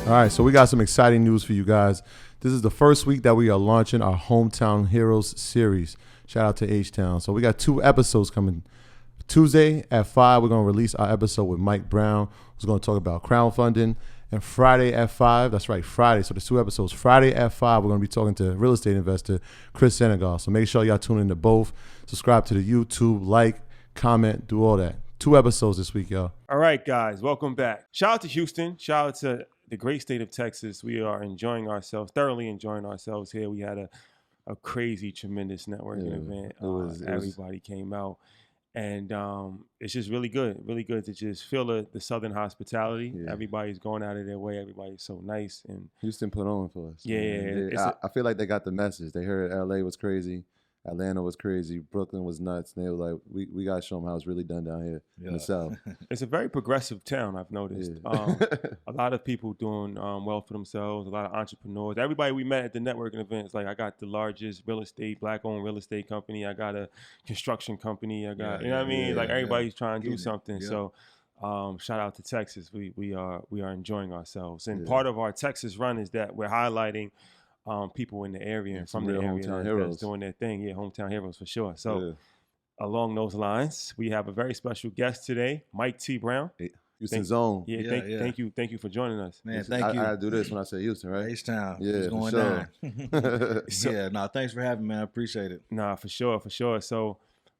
All right, so we got some exciting news for you guys. This is the first week that we are launching our Hometown Heroes series. Shout out to H-Town. So we got 2 episodes coming. Tuesday at 5, we're going to release our episode with Mike Brown, who's going to talk about crowdfunding. And Friday at 5, that's right, Friday. So there's 2 episodes. Friday at 5, we're going to be talking to real estate investor Chris Senegal. So make sure y'all tune in to both. Subscribe to the YouTube, like, comment, do all that. 2 episodes this week, y'all. All right, guys, welcome back. Shout out to Houston. Shout out to the great state of Texas. We are enjoying ourselves, thoroughly enjoying ourselves here. We had a crazy, tremendous networking event. Everybody came out. And it's just really good to just feel the Southern hospitality. Yeah. Everybody's going out of their way. Everybody's so nice. And Houston put on for us. Yeah. I feel like they got the message. They heard LA was crazy. Atlanta was crazy. Brooklyn was nuts. And they were like, we got to show them how it's really done down here in the South. It's a very progressive town, I've noticed. Yeah. A lot of people doing well for themselves, a lot of entrepreneurs. Everybody we met at the networking events, like I got the largest black-owned real estate company. I got a construction company. I got, you know what I mean? Like everybody's trying to do something. Yeah. So shout out to Texas. We are enjoying ourselves. And part of our Texas run is that we're highlighting people in the area and from the area that's doing their thing. Yeah, hometown heroes for sure. So along those lines, we have a very special guest today, Mike T. Brown. Houston's own. Thank you for joining us. Man, thank you. I do this when I say Houston, right? H-Town. Yeah, it's going down. Thanks for having me, man. I appreciate it. Nah, for sure. So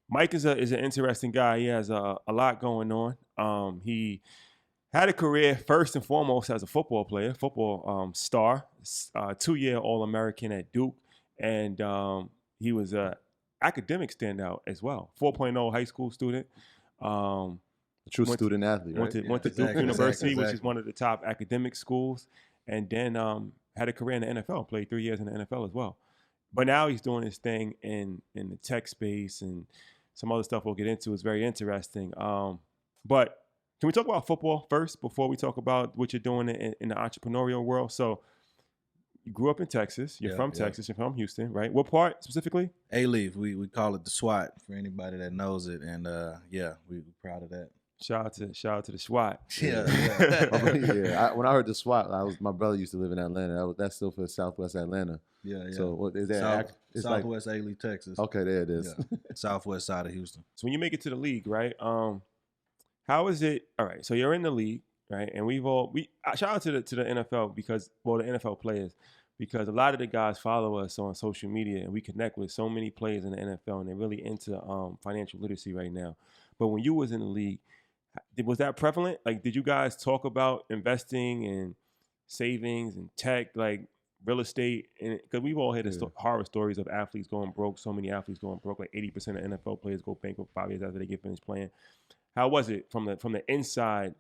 Mike is an interesting guy. He has a lot going on. He had a career first and foremost as a football player, star, 2-year All-American at Duke, and he was an academic standout as well. 4.0 high school student. A true student athlete, right? Went to Duke University, which is one of the top academic schools, and then had a career in the NFL, played 3 years in the NFL as well. But now he's doing his thing in the tech space and some other stuff we'll get into. It's very interesting. But can we talk about football first before we talk about what you're doing in the entrepreneurial world? So you grew up in Texas. You're from Texas. You're from Houston, right? What part specifically? A-Leaf. We call it the SWAT for anybody that knows it. And we're proud of that. Shout out to the SWAT. Yeah. When I heard the SWAT, my brother used to live in Atlanta. That's still for Southwest Atlanta. Yeah. So what is that? Southwest A-Leaf, Texas. Okay, there it is. Yeah. Southwest side of Houston. So when you make it to the league, right? How is it? All right, so you're in the league, right? And shout out to the NFL the NFL players, because a lot of the guys follow us on social media and we connect with so many players in the NFL and they're really into financial literacy right now. But when you was in the league, was that prevalent? Like, did you guys talk about investing and savings and tech, like real estate? Because we've all heard horror stories of athletes going broke. So many athletes going broke. Like 80% of NFL players go bankrupt 5 years after they get finished playing. How was it from the inside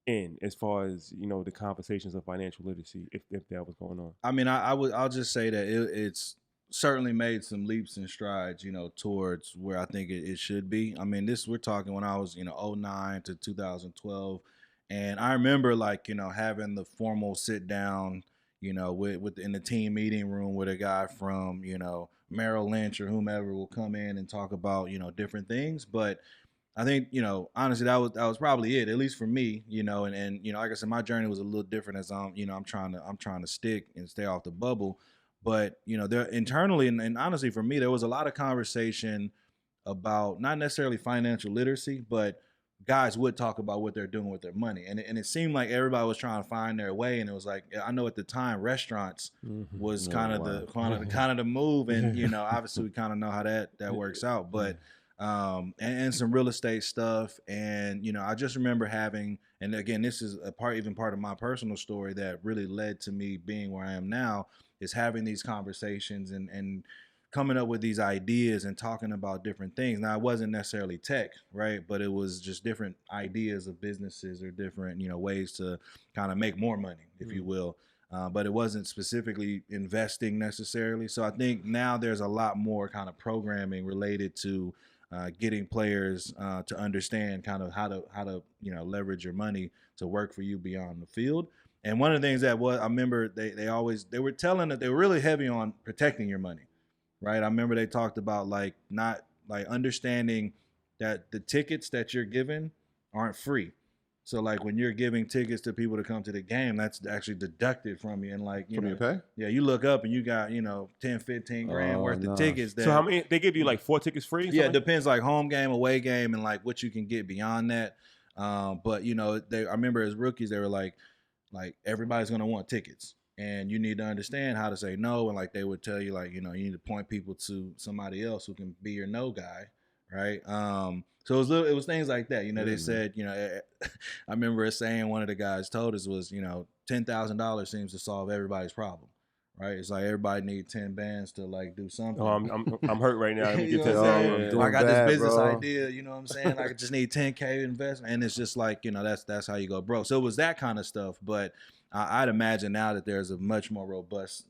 in, as far as the conversations of financial literacy, if that was going on? I mean, I'll just say that it's certainly made some leaps and strides, towards where I think it should be. I mean, we're talking when I was 2009 to 2012, and I remember having the formal sit down, with in the team meeting room with a guy from Merrill Lynch or whomever will come in and talk about different things, but I think, honestly, that was probably it, at least for me, and like I said, my journey was a little different as I'm trying to stick and stay off the bubble. But, there internally, and honestly, for me, there was a lot of conversation about not necessarily financial literacy, but guys would talk about what they're doing with their money. And it seemed like everybody was trying to find their way. And it was like, I know at the time restaurants was kind of the move. And, obviously we kind of know how that works out, but and some real estate stuff. And, I just remember having, and again, this is part of my personal story that really led to me being where I am now, is having these conversations and coming up with these ideas and talking about different things. Now, it wasn't necessarily tech, right? But it was just different ideas of businesses or different, ways to kind of make more money, if you will. But it wasn't specifically investing necessarily. So I think now there's a lot more kind of programming related to getting players to understand kind of how to leverage your money to work for you beyond the field. And one of the things I remember they were telling that they were really heavy on protecting your money, right? I remember they talked about not understanding that the tickets that you're given aren't free, So like when you're giving tickets to people to come to the game, that's actually deducted from you. And like, From your pay? yeah, you look up and you got, 10, 15 grand worth of tickets. So how many, they give you like 4 tickets free? Yeah, it depends, like home game, away game, and like what you can get beyond that. But I remember as rookies, they were like everybody's going to want tickets. And you need to understand how to say no. And like they would tell you, like, you need to point people to somebody else who can be your no guy. Right. So it was things like that. They said, I remember a saying one of the guys told us was, $10,000 seems to solve everybody's problem. Right. It's like everybody needs 10 bands to like do something. Oh, I'm hurt right now. Let me get I got this business idea. You know what I'm saying? Like I just need 10K investment. And it's just like, that's how you go broke. So it was that kind of stuff. But I'd imagine now that there's a much more robust,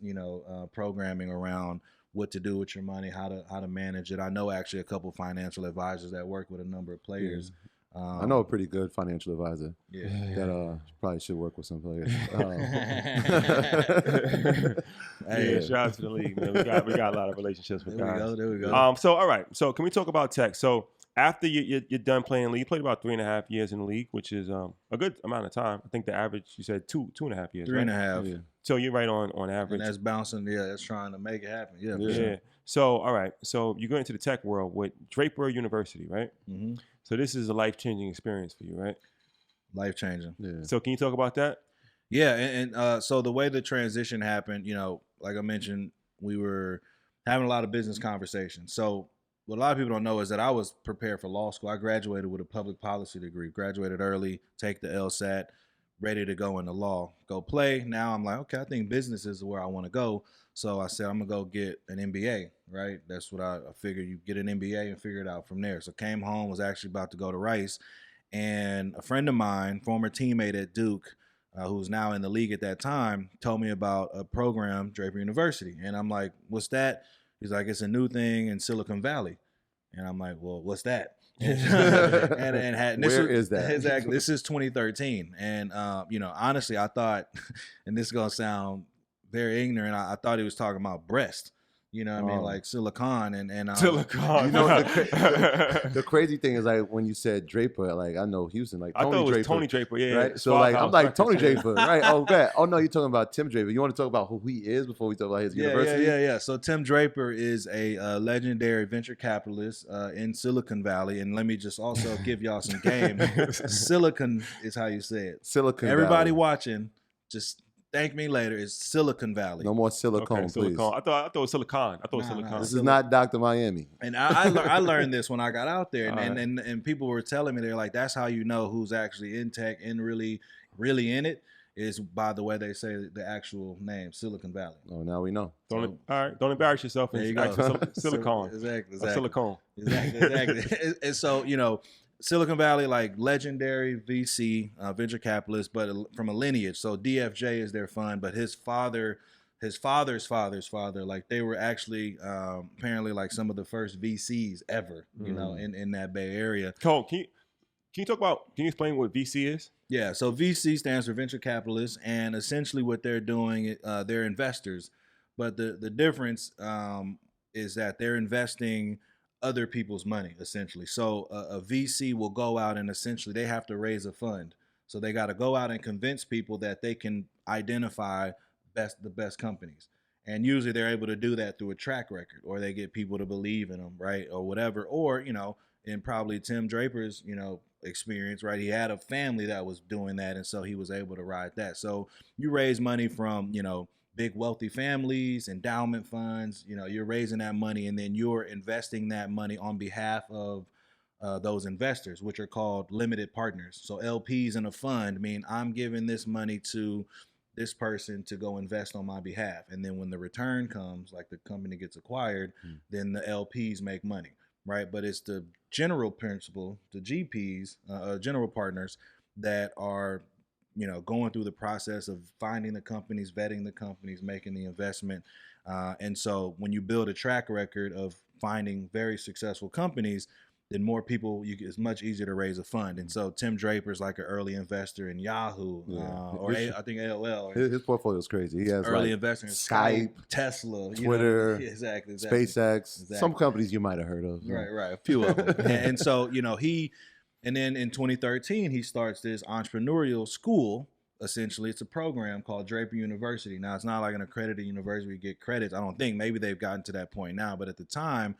programming around what to do with your money, how to manage it. I know actually a couple financial advisors that work with a number of players. I know a pretty good financial advisor. Yeah. That probably should work with some players. Hey, shout out to the league, man. We got a lot of relationships with guys. There we go. So all right. So can we talk about tech? So after you're done playing league, you played about 3.5 years in the league, which is a good amount of time. I think the average, you said 2.5 years. 3.5. Yeah. So you're right on average. And that's bouncing. Yeah, that's trying to make it happen. Yeah. Yeah. Sure. So all right. So you go into the tech world with Draper University, right? Mm-hmm. So this is a life-changing experience for you, right? Life changing. Yeah. So can you talk about that? Yeah, and so the way the transition happened, like I mentioned, we were having a lot of business conversations. So what a lot of people don't know is that I was prepared for law school. I graduated with a public policy degree, graduated early, take the LSAT, ready to go into law, go play. Now I'm like, okay, I think business is where I want to go. So I said, I'm going to go get an MBA, right? That's what I figured. You get an MBA and figure it out from there. So came home, was actually about to go to Rice. And a friend of mine, former teammate at Duke, who's now in the league at that time, told me about a program, Draper University. And I'm like, what's that? He's like, it's a new thing in Silicon Valley. And I'm like, well, what's that? Where is that? Exactly. This is 2013. And, honestly, I thought, and this is going to sound very ignorant, I thought he was talking about breast. You know what I mean? Like silicon and Silicon. The crazy thing is like when you said Draper, like I know Houston, like I Tony thought it was Draper, Tony Draper, yeah. right? So like I'm like Tony Draper, right? Oh, bad. Oh no, you're talking about Tim Draper. You want to talk about who he is before we talk about his university? Yeah. So Tim Draper is a legendary venture capitalist in Silicon Valley, and let me just also give y'all some game. Silicon is how you say it. Silicon. Everybody Valley. watching, just thank me later. It's Silicon Valley. No more silicone, Okay, please. silicone. I thought it was silicon. I thought it was Nah, silicon. nah. This is not Dr. Miami. And I learned this when I got out there, All right. and people were telling me, they're like, that's how you know who's actually in tech and really in it, is by the way they say the actual name, Silicon Valley. Oh, now we know. All right. Don't embarrass yourself. There you And go. silicone. Exactly. Silicone. Exactly. And so, Silicon Valley, like legendary VC, venture capitalist, but from a lineage. So DFJ is their fund, but his father's father's father, like they were actually apparently like some of the first VCs ever, in that Bay Area. Cole, can you explain what VC is? Yeah, so VC stands for venture capitalists, and essentially what they're doing, they're investors, but the difference is that they're investing other people's money, essentially. So a VC will go out and essentially they have to raise a fund. So they got to go out and convince people that they can identify the best companies. And usually they're able to do that through a track record, or they get people to believe in them, right? Or whatever. Or, in probably Tim Draper's, experience, right? He had a family that was doing that. And so he was able to ride that. So you raise money from, big wealthy families, endowment funds, you're raising that money, and then you're investing that money on behalf of those investors, which are called limited partners. So LPs in a fund mean I'm giving this money to this person to go invest on my behalf. And then when the return comes, like the company gets acquired, then the LPs make money, right? But it's the general principle, the GPs, general partners, that are going through the process of finding the companies, vetting the companies, making the investment. And so when you build a track record of finding very successful companies, then more people, it's much easier to raise a fund. And so Tim Draper's like an early investor in Yahoo, I think AOL. His portfolio is crazy. He has early investor in Skype, Tesla, Twitter, exactly. SpaceX, some companies you might have heard of. Right, a few of them. And so, And then in 2013, he starts this entrepreneurial school. Essentially, it's a program called Draper University. Now, it's not like an accredited university where you get credits. I don't think. Maybe they've gotten to that point now. But at the time,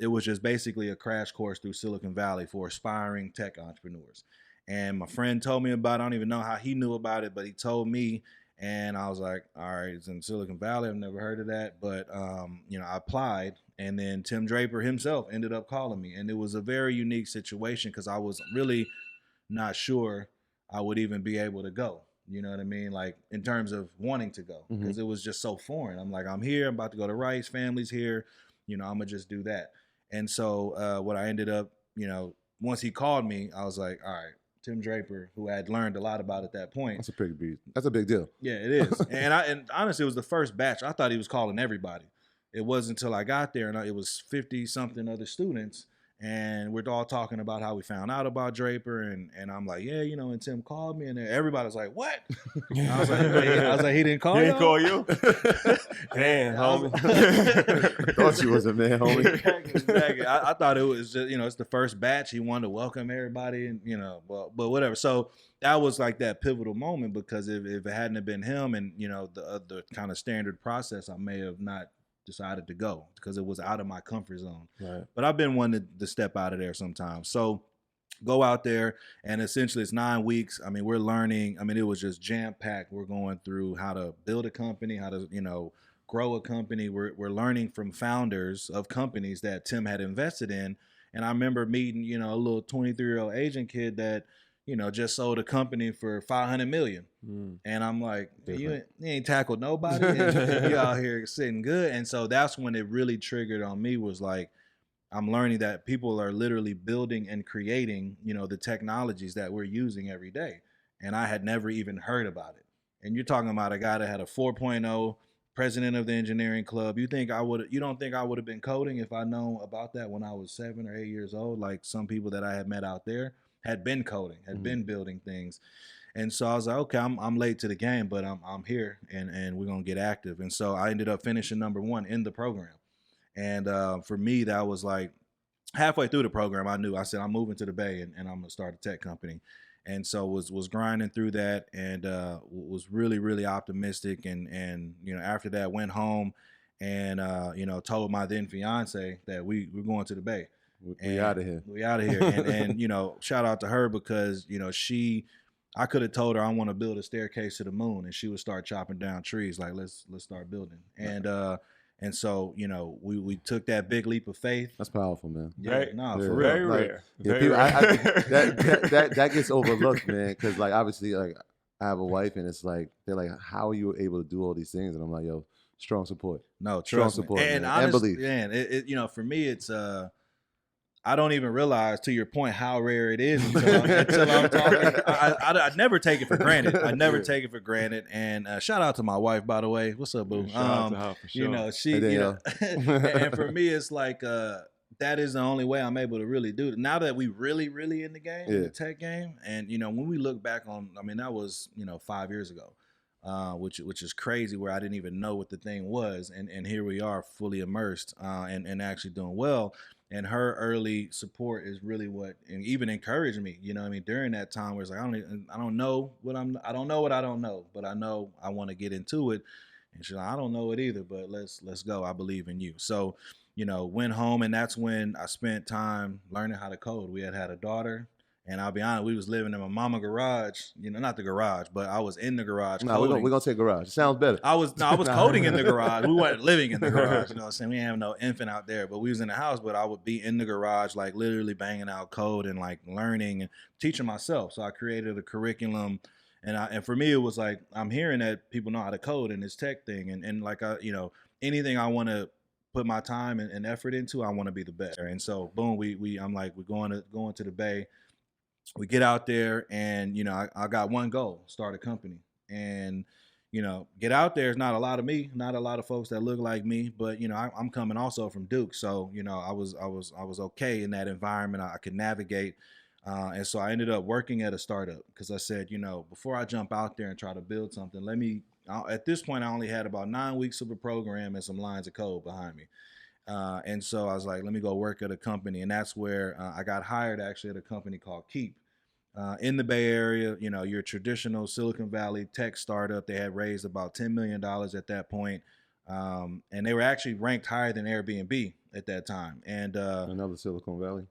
it was just basically a crash course through Silicon Valley for aspiring tech entrepreneurs. And my friend told me about it. I don't even know how he knew about it, but he told me. And I was like, all right, it's in Silicon Valley. I've never heard of that. But, I applied. And then Tim Draper himself ended up calling me. And it was a very unique situation because I was really not sure I would even be able to go. You know what I mean? Like in terms of wanting to go, because it was just so foreign. I'm like, I'm here. I'm about to go to Rice. Family's here. I'm going to just do that. And so what I ended up, once he called me, I was like, all right, Tim Draper, who I had learned a lot about at that point. That's a big deal. Yeah, it is. and honestly, it was the first batch. I thought he was calling everybody. It wasn't until I got there and it was 50 something other students. And we're all talking about how we found out about Draper, and I'm like, yeah, and Tim called me, and everybody's like, what? I was like, he didn't call you? He didn't call you? Damn, homie. Thought you was a man, homie. Exactly. I thought it was just, it's the first batch. He wanted to welcome everybody, and but whatever. So that was like that pivotal moment because if it hadn't have been him, and the kind of standard process, I may have not decided to go because it was out of my comfort zone. Right. But I've been one to step out of there sometimes. So go out there, and essentially it's 9 weeks. I mean, we're learning. I mean, it was just jam packed. We're going through how to build a company, how to, grow a company. We're learning from founders of companies that Tim had invested in. And I remember meeting, a little 23-year-old Asian kid that, just sold a company for $500 million. And I'm like, you ain't tackled nobody. And you out here sitting good. And so that's when it really triggered on me was like, I'm learning that people are literally building and creating, the technologies that we're using every day. And I had never even heard about it. And you're talking about a guy that had a 4.0, president of the engineering club. You don't think I would have been coding if I known about that when I was 7 or 8 years old? Like some people that I had met out there had been coding, had been building things. And so I was like, okay, I'm late to the game, but I'm here and we're going to get active. And so I ended up finishing number 1 in the program. And for me, that was like halfway through the program, I said, I'm moving to the Bay and I'm going to start a tech company. And so was grinding through that and was really, really optimistic. And after that went home and, told my then fiance that we're going to the Bay. We out of here. We out of here. And shout out to her because, I could have told her I want to build a staircase to the moon and she would start chopping down trees. Like, let's start building. And so, we took that big leap of faith. That's powerful, man. Yeah, for real. Very rare. That gets overlooked, man. Because obviously, I have a wife, and it's like they're like, "How are you able to do all these things?" And I'm like, "Yo, strong support." No, strong trust support, me. man. And belief. Man, for me, it's I don't even realize, to your point, how rare it is until I'm talking. I never take it for granted. I never take it for granted. And shout out to my wife, by the way. What's up, boo? Shout out to her for sure. She, and for me, it's like that is the only way I'm able to really do it. Now that we really, really in the game, in the tech game, and when we look back on, that was 5 years ago. Which is crazy, where I didn't even know what the thing was, and here we are, fully immersed and actually doing well. And her early support is really what, and even encouraged me. During that time where it's like I don't know what I don't know, but I know I want to get into it. And she's like, I don't know it either, but let's go. I believe in you. So, went home, and that's when I spent time learning how to code. We had a daughter. And I'll be honest, we was living in my mama garage, not the garage, but I was in the garage. No, we're gonna say garage. It sounds better. I was coding in the garage. We weren't living in the garage. You know what I'm saying? We didn't have no infant out there, but we was in the house, but I would be in the garage, like literally banging out code and like learning and teaching myself. So I created a curriculum. And for me, it was like, I'm hearing that people know how to code in this tech thing. And like, anything I want to put my time and effort into, I want to be the best. And so boom, I'm like, we're going to the Bay. We get out there and, I got one goal, start a company. And, get out there is not a lot of me, not a lot of folks that look like me, but, I'm coming also from Duke. So, I was okay in that environment. I could navigate. And so I ended up working at a startup because I said, before I jump out there and try to build something, at this point, I only had about 9 weeks of a program and some lines of code behind me. And so I was like, let me go work at a company. And that's where I got hired actually at a company called Keep. In the Bay Area, you know, your traditional Silicon Valley tech startup. They had raised about $10 million at that point. And they were actually ranked higher than Airbnb at that time. And Another Silicon Valley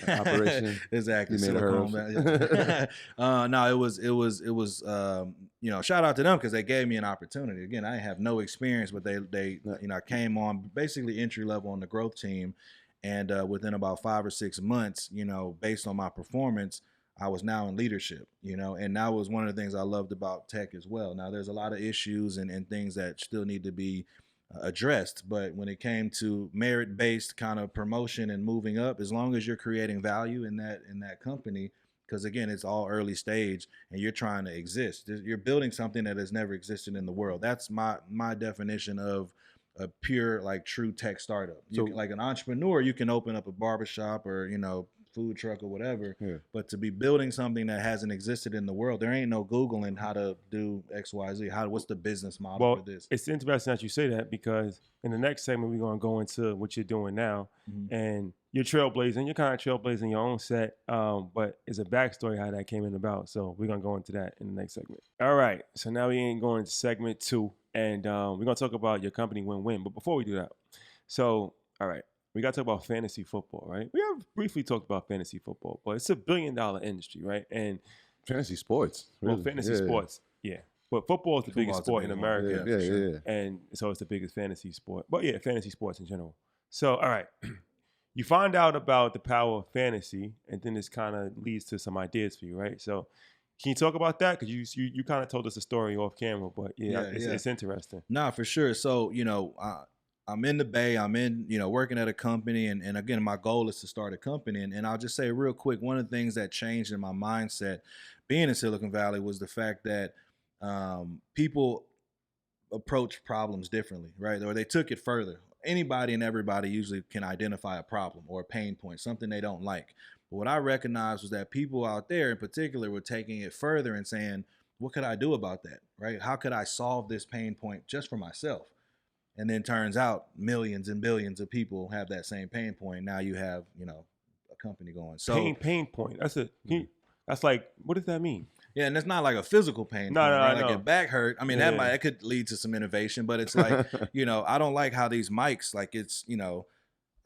operation. Exactly. Silicon Valley. No, it was you know, shout out to them because they gave me an opportunity. Again, I have no experience, but they you know, I came on basically entry level on the growth team. And within about 5 or 6 months, you know, based on my performance, I was now in leadership, you know, and that was one of the things I loved about tech as well. Now, there's a lot of issues and things that still need to be addressed, but when it came to merit-based kind of promotion and moving up, as long as you're creating value in that company, because again, it's all early stage and you're trying to exist. You're building something that has never existed in the world. That's my definition of a pure, like, true tech startup. So, like an entrepreneur, you can open up a barbershop or, you know, food truck or whatever, but to be building something that hasn't existed in the world, there ain't no Googling how to do XYZ. What's the business model for this? It's interesting that you say that because in the next segment, we're going to go into what you're doing now, and you're trailblazing. You're kind of trailblazing your own set, but it's a backstory how that came in about. So we're going to go into that in the next segment. All right. So now we ain't going to segment 2, and we're going to talk about your company Win-Win. But before we do that, so, all right. We got to talk about fantasy football, right? We have briefly talked about fantasy football, but it's $1 billion industry, right? And fantasy sports. Really? Well, fantasy sports, yeah. But football is the biggest sport in America. Yeah. And so it's the biggest fantasy sport. But yeah, fantasy sports in general. So, all right. You find out about the power of fantasy, and then this kind of leads to some ideas for you, right? So can you talk about that? Because you kind of told us a story off camera, but it's interesting. Nah, for sure. So, you know, I'm in the Bay. I'm in, you know, working at a company. And again, my goal is to start a company. And I'll just say real quick, one of the things that changed in my mindset being in Silicon Valley was the fact that people approach problems differently, right? Or they took it further. Anybody and everybody usually can identify a problem or a pain point, something they don't like. But what I recognized was that people out there in particular were taking it further and saying, what could I do about that, right? How could I solve this pain point just for myself? And then turns out millions and billions of people have that same pain point. Now you have, you know, a company going. So pain point. That's like, what does that mean? Yeah, and it's not like a physical pain. No, right? Like your back hurt. I mean, that could lead to some innovation, but it's like, you know, I don't like how these mics, like it's, you know,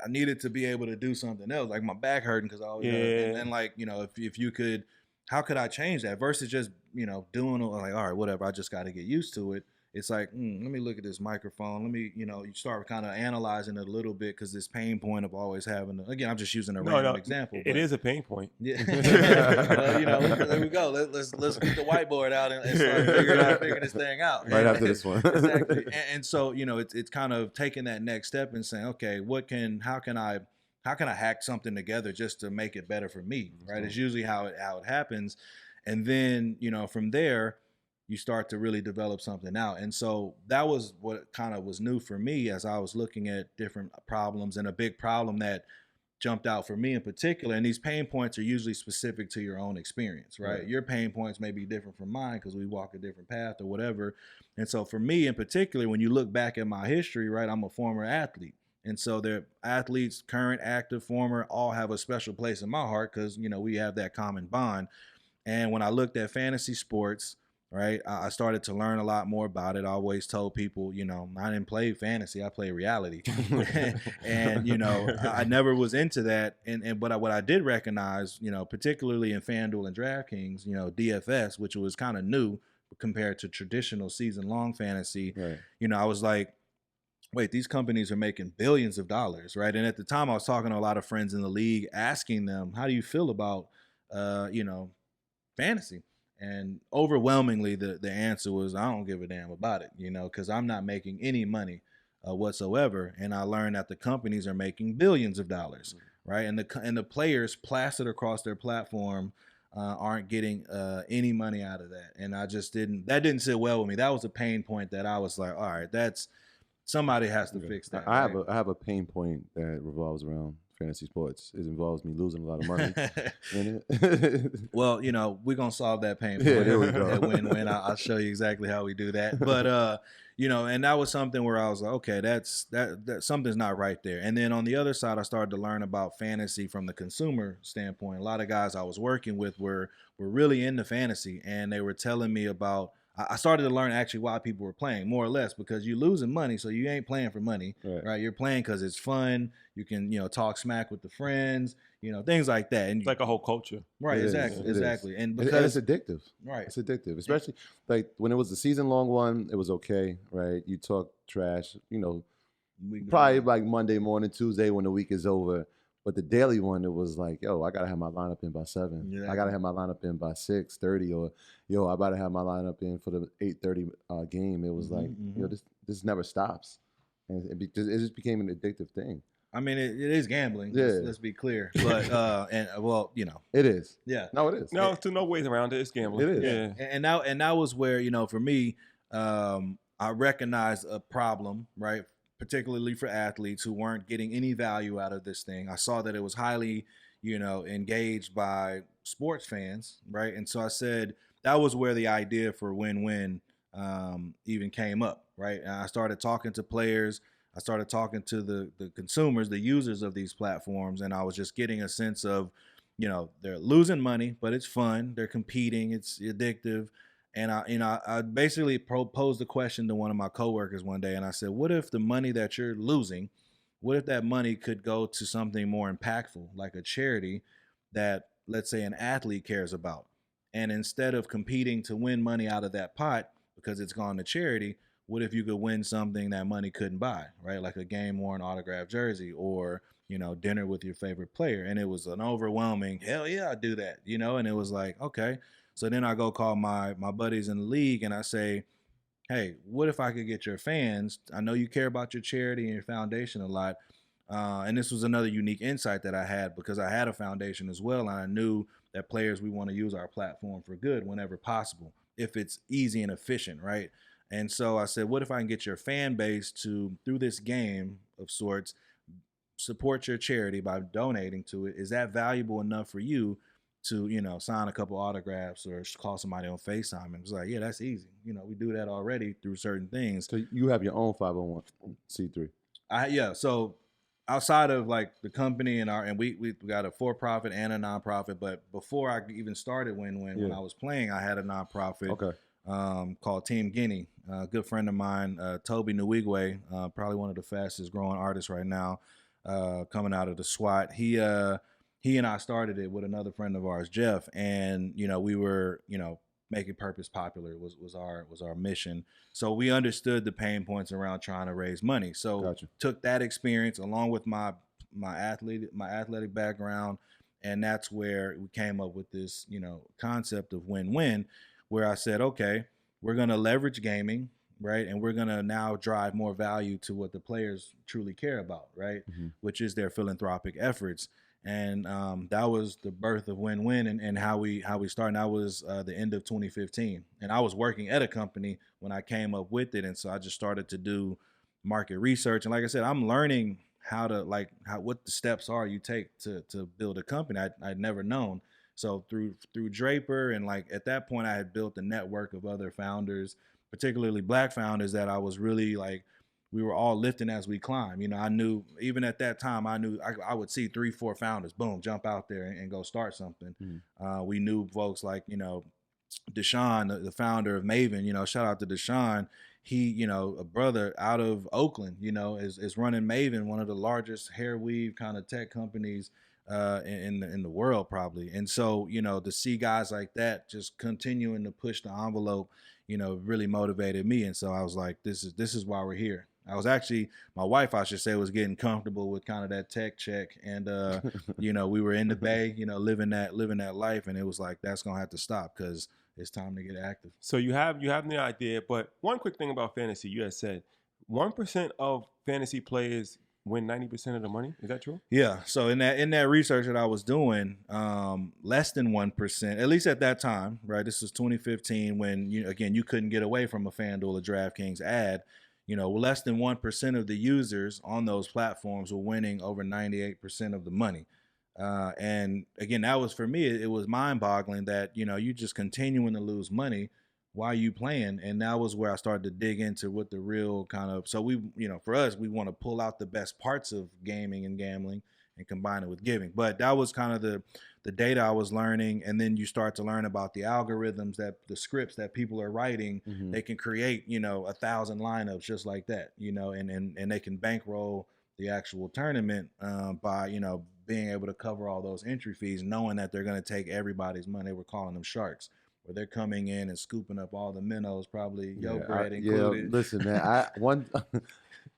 I needed to be able to do something else, like my back hurting because I always, and like, you know, if you could, how could I change that versus just, you know, doing like, all right, whatever, I just got to get used to it. It's like, let me look at this microphone. Let me, you know, you start kind of analyzing it a little bit because this pain point of always having, again, I'm just using a random example. It is a pain point. Yeah. You know, there we go. Let's get the whiteboard out and start figuring this thing out. Right after this one. Exactly. And so, you know, it's kind of taking that next step and saying, okay, how can I hack something together just to make it better for me, right? It's usually how it happens. And then, you know, from there, you start to really develop something out. And so that was what kind of was new for me as I was looking at different problems, and a big problem that jumped out for me in particular. And these pain points are usually specific to your own experience, right? Your pain points may be different from mine because we walk a different path or whatever. And so for me in particular, when you look back at my history, right, I'm a former athlete. And so the athletes, current, active, former, all have a special place in my heart because, you know, we have that common bond. And when I looked at fantasy sports, right, I started to learn a lot more about it. I always told people, you know, I didn't play fantasy, I play reality. And, you know, I never was into that. But what I did recognize, you know, particularly in FanDuel and DraftKings, you know, DFS, which was kind of new compared to traditional season-long fantasy, you know, I was like, wait, these companies are making billions of dollars, right? And at the time I was talking to a lot of friends in the league, asking them, how do you feel about, you know, fantasy? And overwhelmingly, the answer was, I don't give a damn about it, you know, because I'm not making any money whatsoever. And I learned that the companies are making billions of dollars, right? And the players plastered across their platform aren't getting any money out of that. And that didn't sit well with me. That was a pain point that I was like, all right, somebody has to fix that. I have a pain point that revolves around fantasy sports. It involves me losing a lot of money in it. Well, you know, we're going to solve that pain point. Yeah, there we go. At Win-Win. I'll show you exactly how we do that. But, And that was something where I was like, okay, that something's not right there. And then on the other side, I started to learn about fantasy from the consumer standpoint. A lot of guys I was working with were really into fantasy, and they were telling me about. I started to learn actually why people were playing, more or less, because you're losing money, so you ain't playing for money, right? You're playing because it's fun. You can, talk smack with the friends, things like that. And it's like a whole culture, right? Exactly. And because it's addictive, right? It's addictive, especially like when it was the season-long one. It was okay, right? You talk trash, probably like Monday morning, Tuesday when the week is over. But the daily one, it was like, yo, I gotta have my lineup in by 7. Yeah. I gotta have my lineup in by 6:30, or yo, I gotta have my lineup in for the 8:30 game. It was like, this never stops, and it just became an addictive thing. I mean, it is gambling. Yeah. Let's be clear, but it is. Yeah, no, it is. No, no ways around it. It's gambling. It is. Yeah, and that was where for me, I recognized a problem, right? Particularly for athletes who weren't getting any value out of this thing. I saw that it was highly, engaged by sports fans, right? And so I said that was where the idea for win-win even came up, right? And I started talking to players. I started talking to the consumers, the users of these platforms, and I was just getting a sense of, they're losing money, but it's fun. They're competing. It's addictive. And I basically posed a question to one of my coworkers one day, and I said, "What if the money that you're losing, what if that money could go to something more impactful, like a charity that, let's say, an athlete cares about? And instead of competing to win money out of that pot because it's gone to charity, what if you could win something that money couldn't buy, right? Like a game-worn autographed jersey, or dinner with your favorite player." And it was an overwhelming, hell yeah, I'd do that, And it was like, okay. So then I go call my buddies in the league and I say, hey, what if I could get your fans? I know you care about your charity and your foundation a lot. And this was another unique insight that I had, because I had a foundation as well. And I knew that players, we want to use our platform for good whenever possible, if it's easy and efficient, right? And so I said, what if I can get your fan base to, through this game of sorts, support your charity by donating to it? Is that valuable enough for you to, sign a couple autographs or call somebody on FaceTime? And it was like, yeah, that's easy. We do that already through certain things. So you have your own 501c3. Yeah. So outside of like the company and we got a for-profit and a nonprofit, but before I even started Win-Win, when I was playing, I had a nonprofit called Team Guinea. A good friend of mine, Toby Nwigwe, probably one of the fastest growing artists right now, coming out of the SWAT. He and I started it with another friend of ours, Jeff, and we were making purpose popular was our mission. So we understood the pain points around trying to raise money. So took that experience along with my athletic background, and that's where we came up with this concept of win-win, where I said, okay, we're gonna leverage gaming, right, and we're gonna now drive more value to what the players truly care about, right, which is their philanthropic efforts. And that was the birth of Win-Win, and how we started. That was the end of 2015, and I was working at a company when I came up with it, and so I just started to do market research. And like I said, I'm learning how to what the steps are you take to build a company. I'd never known. So through Draper, and like at that point, I had built a network of other founders, particularly Black founders, that I was really like, we were all lifting as we climb. I knew even at that time, I knew I would see 3-4 founders, boom, jump out there and go start something. We knew folks like, Deshaun, the founder of Maven, shout out to Deshaun. He, a brother out of Oakland, is running Maven, one of the largest hair weave kind of tech companies in the world probably. And so, to see guys like that just continuing to push the envelope, really motivated me. And so I was like, this is why we're here. I was actually, my wife, I should say, was getting comfortable with kind of that tech check, and we were in the Bay, living that life, and it was like, that's gonna have to stop because it's time to get active. So you have the idea, but one quick thing about fantasy, you had said 1% of fantasy players win 90% of the money. Is that true? Yeah. So in that research that I was doing, less than 1%, at least at that time, right? This was 2015, when you couldn't get away from a FanDuel or DraftKings ad. Less than 1% of the users on those platforms were winning over 98% of the money. And again, that was, for me, it was mind-boggling that, you just continuing to lose money, why are you playing? And that was where I started to dig into what the real kind of, so we, for us, we want to pull out the best parts of gaming and gambling and combine it with giving. But that was kind of the data I was learning. And then you start to learn about the algorithms, that the scripts that people are writing. They can create, 1,000 lineups just like that, and they can bankroll the actual tournament by, being able to cover all those entry fees, knowing that they're going to take everybody's money. They were calling them sharks, where they're coming in and scooping up all the minnows, probably your bread included. Yeah, listen, man.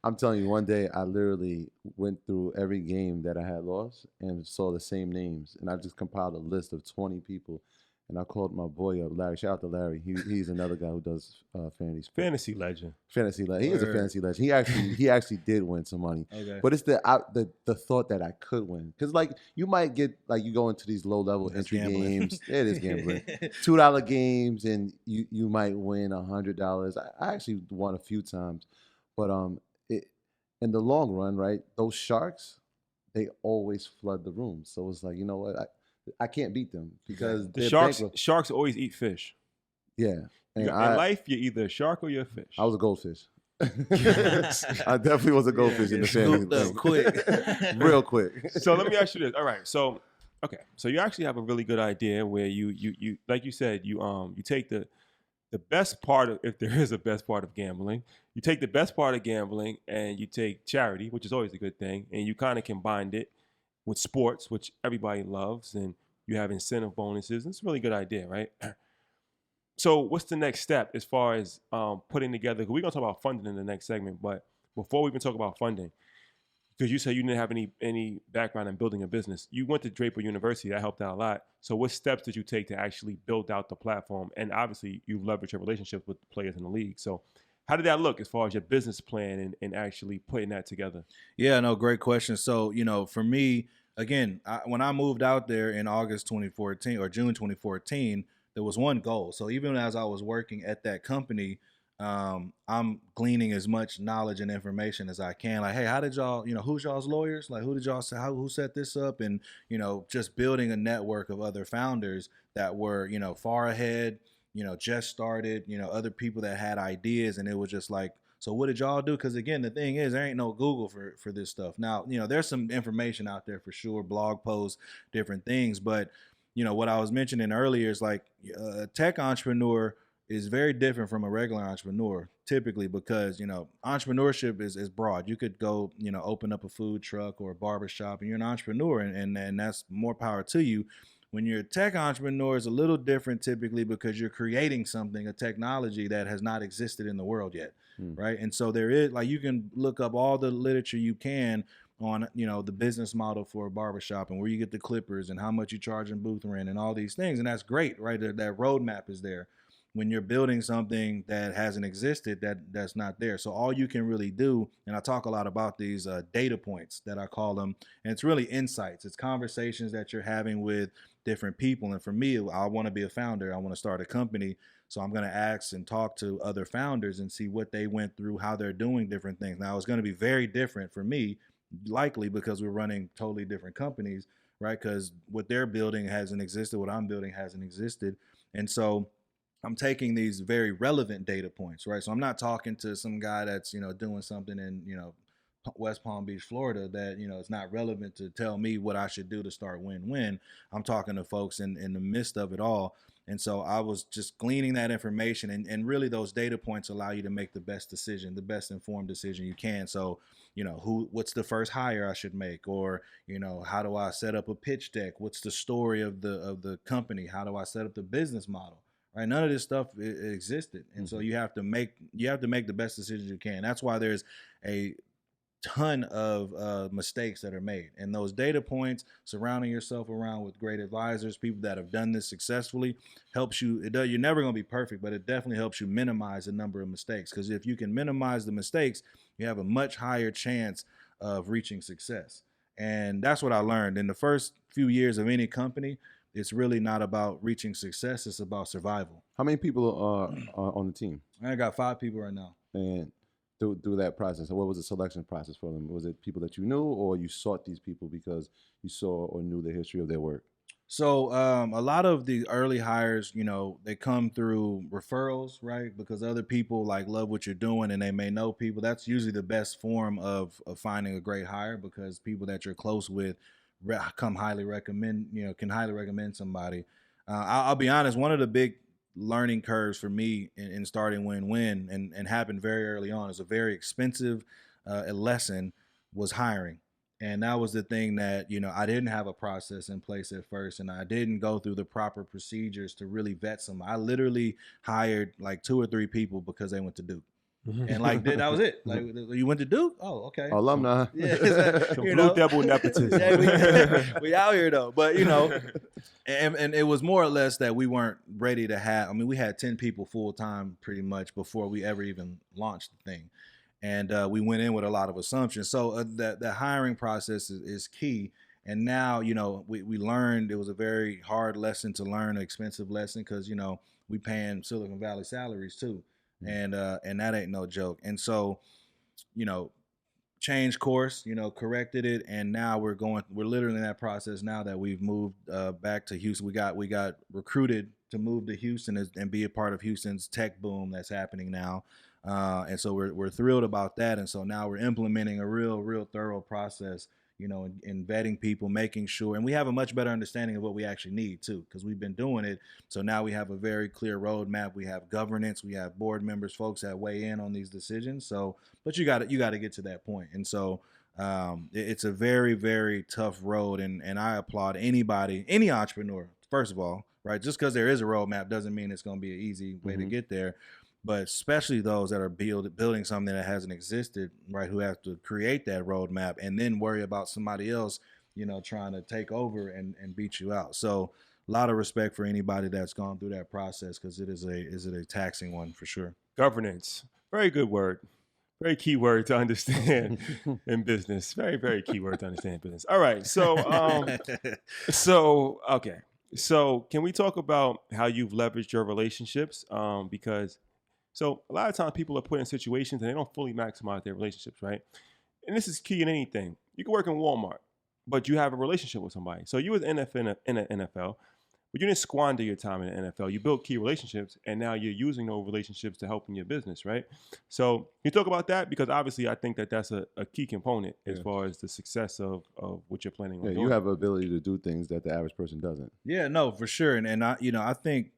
I'm telling you, one day I literally went through every game that I had lost and saw the same names, and I just compiled a list of 20 people. And I called my boy up, Larry. Shout out to Larry. He's another guy who does fantasy legend. Fantasy legend. He is a fantasy legend. He actually did win some money. Okay. But it's the thought that I could win, because like you might get, like, you go into these low level entry games. It is gambling. $2 games, and you might win $100. I actually won a few times, but in the long run, right? Those sharks, they always flood the room. So it's like, you know what? I can't beat them because the sharks always eat fish. Yeah. And in life, you're either a shark or you're a fish. I was a goldfish. I definitely was a goldfish in the family. Quick. Real quick. So let me ask you this. All right. So you actually have a really good idea where you like you said, you take the best part of, if there is a best part of gambling, you take the best part of gambling and you take charity, which is always a good thing, and you kind of combined it with sports, which everybody loves, and you have incentive bonuses. It's a really good idea, right? So what's the next step as far as putting together, because we're going to talk about funding in the next segment, but before we even talk about funding, because you said you didn't have any background in building a business. You went to Draper University. That helped out a lot. So what steps did you take to actually build out the platform? And obviously, you leveraged your relationships with the players in the league. So how did that look as far as your business plan and actually putting that together? Yeah, no, great question. So, for me, again, when I moved out there in August 2014 or June 2014, there was one goal. So even as I was working at that company, I'm gleaning as much knowledge and information as I can. Like, hey, how did y'all, who's y'all's lawyers? Like, who did y'all say, who set this up? And, just building a network of other founders that were, far ahead, just started, other people that had ideas. And it was just like, so what did y'all do? Because again, the thing is, there ain't no Google for this stuff. Now, there's some information out there for sure, blog posts, different things. But, what I was mentioning earlier is like a tech entrepreneur is very different from a regular entrepreneur typically, because, entrepreneurship is broad. You could go, open up a food truck or a barbershop and you're an entrepreneur, and that's more power to you. When you're a tech entrepreneur, it's a little different typically because you're creating something, a technology that has not existed in the world yet, right? And so there is, like, you can look up all the literature you can on, the business model for a barbershop and where you get the clippers and how much you charge in booth rent and all these things. And that's great, right? That roadmap is there. When you're building something that hasn't existed, that's not there. So all you can really do, and I talk a lot about these data points that I call them, and it's really insights. It's conversations that you're having with different people. And for me, I want to be a founder. I want to start a company. So I'm going to ask and talk to other founders and see what they went through, how they're doing different things. Now, it's going to be very different for me, likely because we're running totally different companies, right? Because what they're building hasn't existed. What I'm building hasn't existed. And so I'm taking these very relevant data points, right? So I'm not talking to some guy that's, doing something in, West Palm Beach, Florida, that, it's not relevant to tell me what I should do to start win-win. I'm talking to folks in the midst of it all. And so I was just gleaning that information, and really those data points allow you to make the best decision, the best informed decision you can. So, what's the first hire I should make? Or, how do I set up a pitch deck? What's the story of the company? How do I set up the business model? Right, none of this stuff existed, and so you have to make the best decisions you can. That's why there's a ton of mistakes that are made, and those data points, surrounding yourself around with great advisors, people that have done this successfully, helps you. You're never going to be perfect, but it definitely helps you minimize the number of mistakes. Because if you can minimize the mistakes, you have a much higher chance of reaching success. And that's what I learned in the first few years of any company. It's really not about reaching success. It's about survival. How many people are on the team? I got 5 people right now. And through that process, what was the selection process for them? Was it people that you knew, or you sought these people because you saw or knew the history of their work? So a lot of the early hires, they come through referrals, right? Because other people like love what you're doing and they may know people. That's usually the best form of finding a great hire, because people that you're close with come highly recommend, can highly recommend somebody. I'll be honest, one of the big learning curves for me in starting Win-Win, and happened very early on, is a very expensive lesson, was hiring. And that was the thing that, I didn't have a process in place at first, and I didn't go through the proper procedures to really vet some. I literally hired like 2 or 3 people because they went to Duke. And like that was it. Like, you went to Duke? Oh, okay. Alumni. Yeah, Some blue devil nepotism. Yeah, we out here though. But and it was more or less that we weren't ready to have. I mean, we had 10 people full time pretty much before we ever even launched the thing. And we went in with a lot of assumptions. So the hiring process is key. And now, we learned, it was a very hard lesson to learn, an expensive lesson, because, we paying Silicon Valley salaries too. And that ain't no joke. And so, changed course, corrected it. And now we're literally in that process now that we've moved back to Houston. We got recruited to move to Houston and be a part of Houston's tech boom that's happening now. And so we're thrilled about that. And so now we're implementing a real thorough process, in vetting people, making sure, and we have a much better understanding of what we actually need too, because we've been doing it. So now we have a very clear roadmap. We have governance, we have board members, folks that weigh in on these decisions. So, but you got to get to that point. And so it's a very, very tough road. And I applaud anybody, any entrepreneur, first of all, right? Just because there is a roadmap doesn't mean it's going to be an easy way to get there. But especially those that are building something that hasn't existed, right, who have to create that roadmap and then worry about somebody else, trying to take over and beat you out. So a lot of respect for anybody that's gone through that process, because it is a taxing one for sure. Governance, very good word. Very key word to understand in business. Very, very key word to understand in business. All right. So, okay. So can we talk about how you've leveraged your relationships? Because so a lot of times people are put in situations and they don't fully maximize their relationships, right? And this is key in anything. You can work in Walmart, but you have a relationship with somebody. So you was in the NFL, but you didn't squander your time in the NFL. You built key relationships, and now you're using those relationships to help in your business, right? So can you talk about that? Because obviously I think that that's a key component as far as the success of what you're planning on doing. You have the ability to do things that the average person doesn't. Yeah, no, for sure. And I think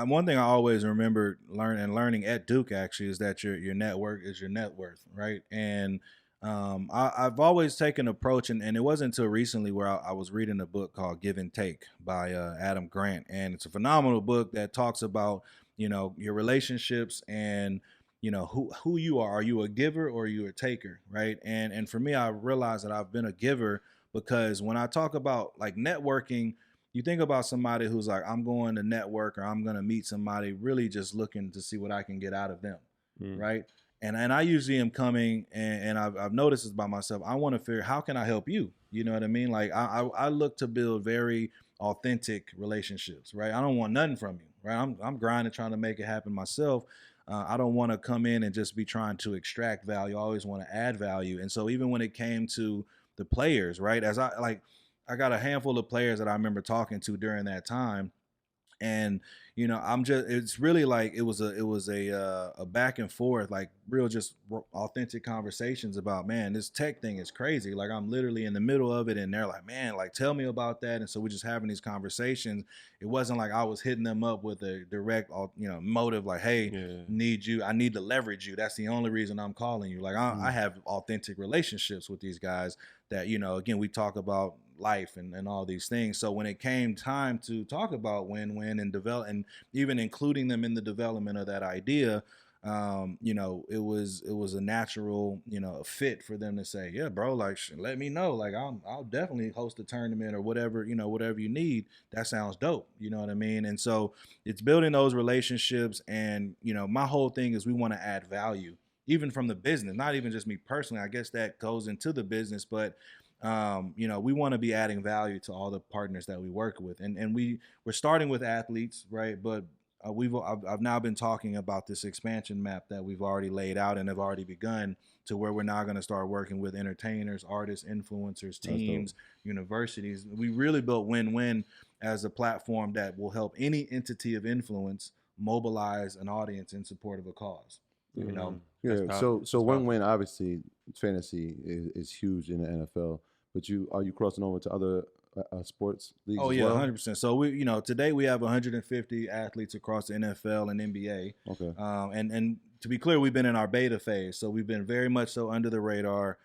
one thing I always remember learning at Duke actually is that your network is your net worth, right? And I've always taken an approach, and it wasn't until recently where I was reading a book called Give and Take by Adam Grant, and it's a phenomenal book that talks about your relationships and who you are. Are you a giver or are you a taker, right? And for me, I realized that I've been a giver, because when I talk about like networking, you think about somebody who's like, I'm going to network, or I'm going to meet somebody really just looking to see what I can get out of them, right? And I usually am coming, and I've noticed this by myself. I want to figure, how can I help you? You know what I mean? Like I look to build very authentic relationships, right? I don't want nothing from you, right? I'm grinding, trying to make it happen myself. I don't want to come in and just be trying to extract value. I always want to add value. And so even when it came to the players, right? I got a handful of players that I remember talking to during that time. And it's really like it was a back and forth, like real just authentic conversations about, man, this tech thing is crazy. Like I'm literally in the middle of it, and they're like, man, like tell me about that. And so we're just having these conversations. It wasn't like I was hitting them up with a direct motive, like, hey, I need to leverage you. That's the only reason I'm calling you. Like I have authentic relationships with these guys that, again, we talk about life and all these things. So when it came time to talk about Win-Win and develop, and even including them in the development of that idea, it was a natural, fit for them to say, yeah, bro, like let me know, like I'll definitely host a tournament or whatever, whatever you need. That sounds dope. You know what I mean? And so it's building those relationships. And, my whole thing is we want to add value, even from the business, not even just me personally. I guess that goes into the business, but we want to be adding value to all the partners that we work with, and we're starting with athletes, right? But I've now been talking about this expansion map that we've already laid out and have already begun, to where we're now going to start working with entertainers, artists, influencers, teams, universities. We really built Win-Win as a platform that will help any entity of influence mobilize an audience in support of a cause. You know, Yeah. That's So powerful. That's win-win, obviously, fantasy is huge in the NFL. But are you crossing over to other sports leagues oh as yeah, well? 100%. So we, today we have 150 athletes across the NFL and NBA. Okay. And to be clear, we've been in our beta phase, so we've been very much so under the radar.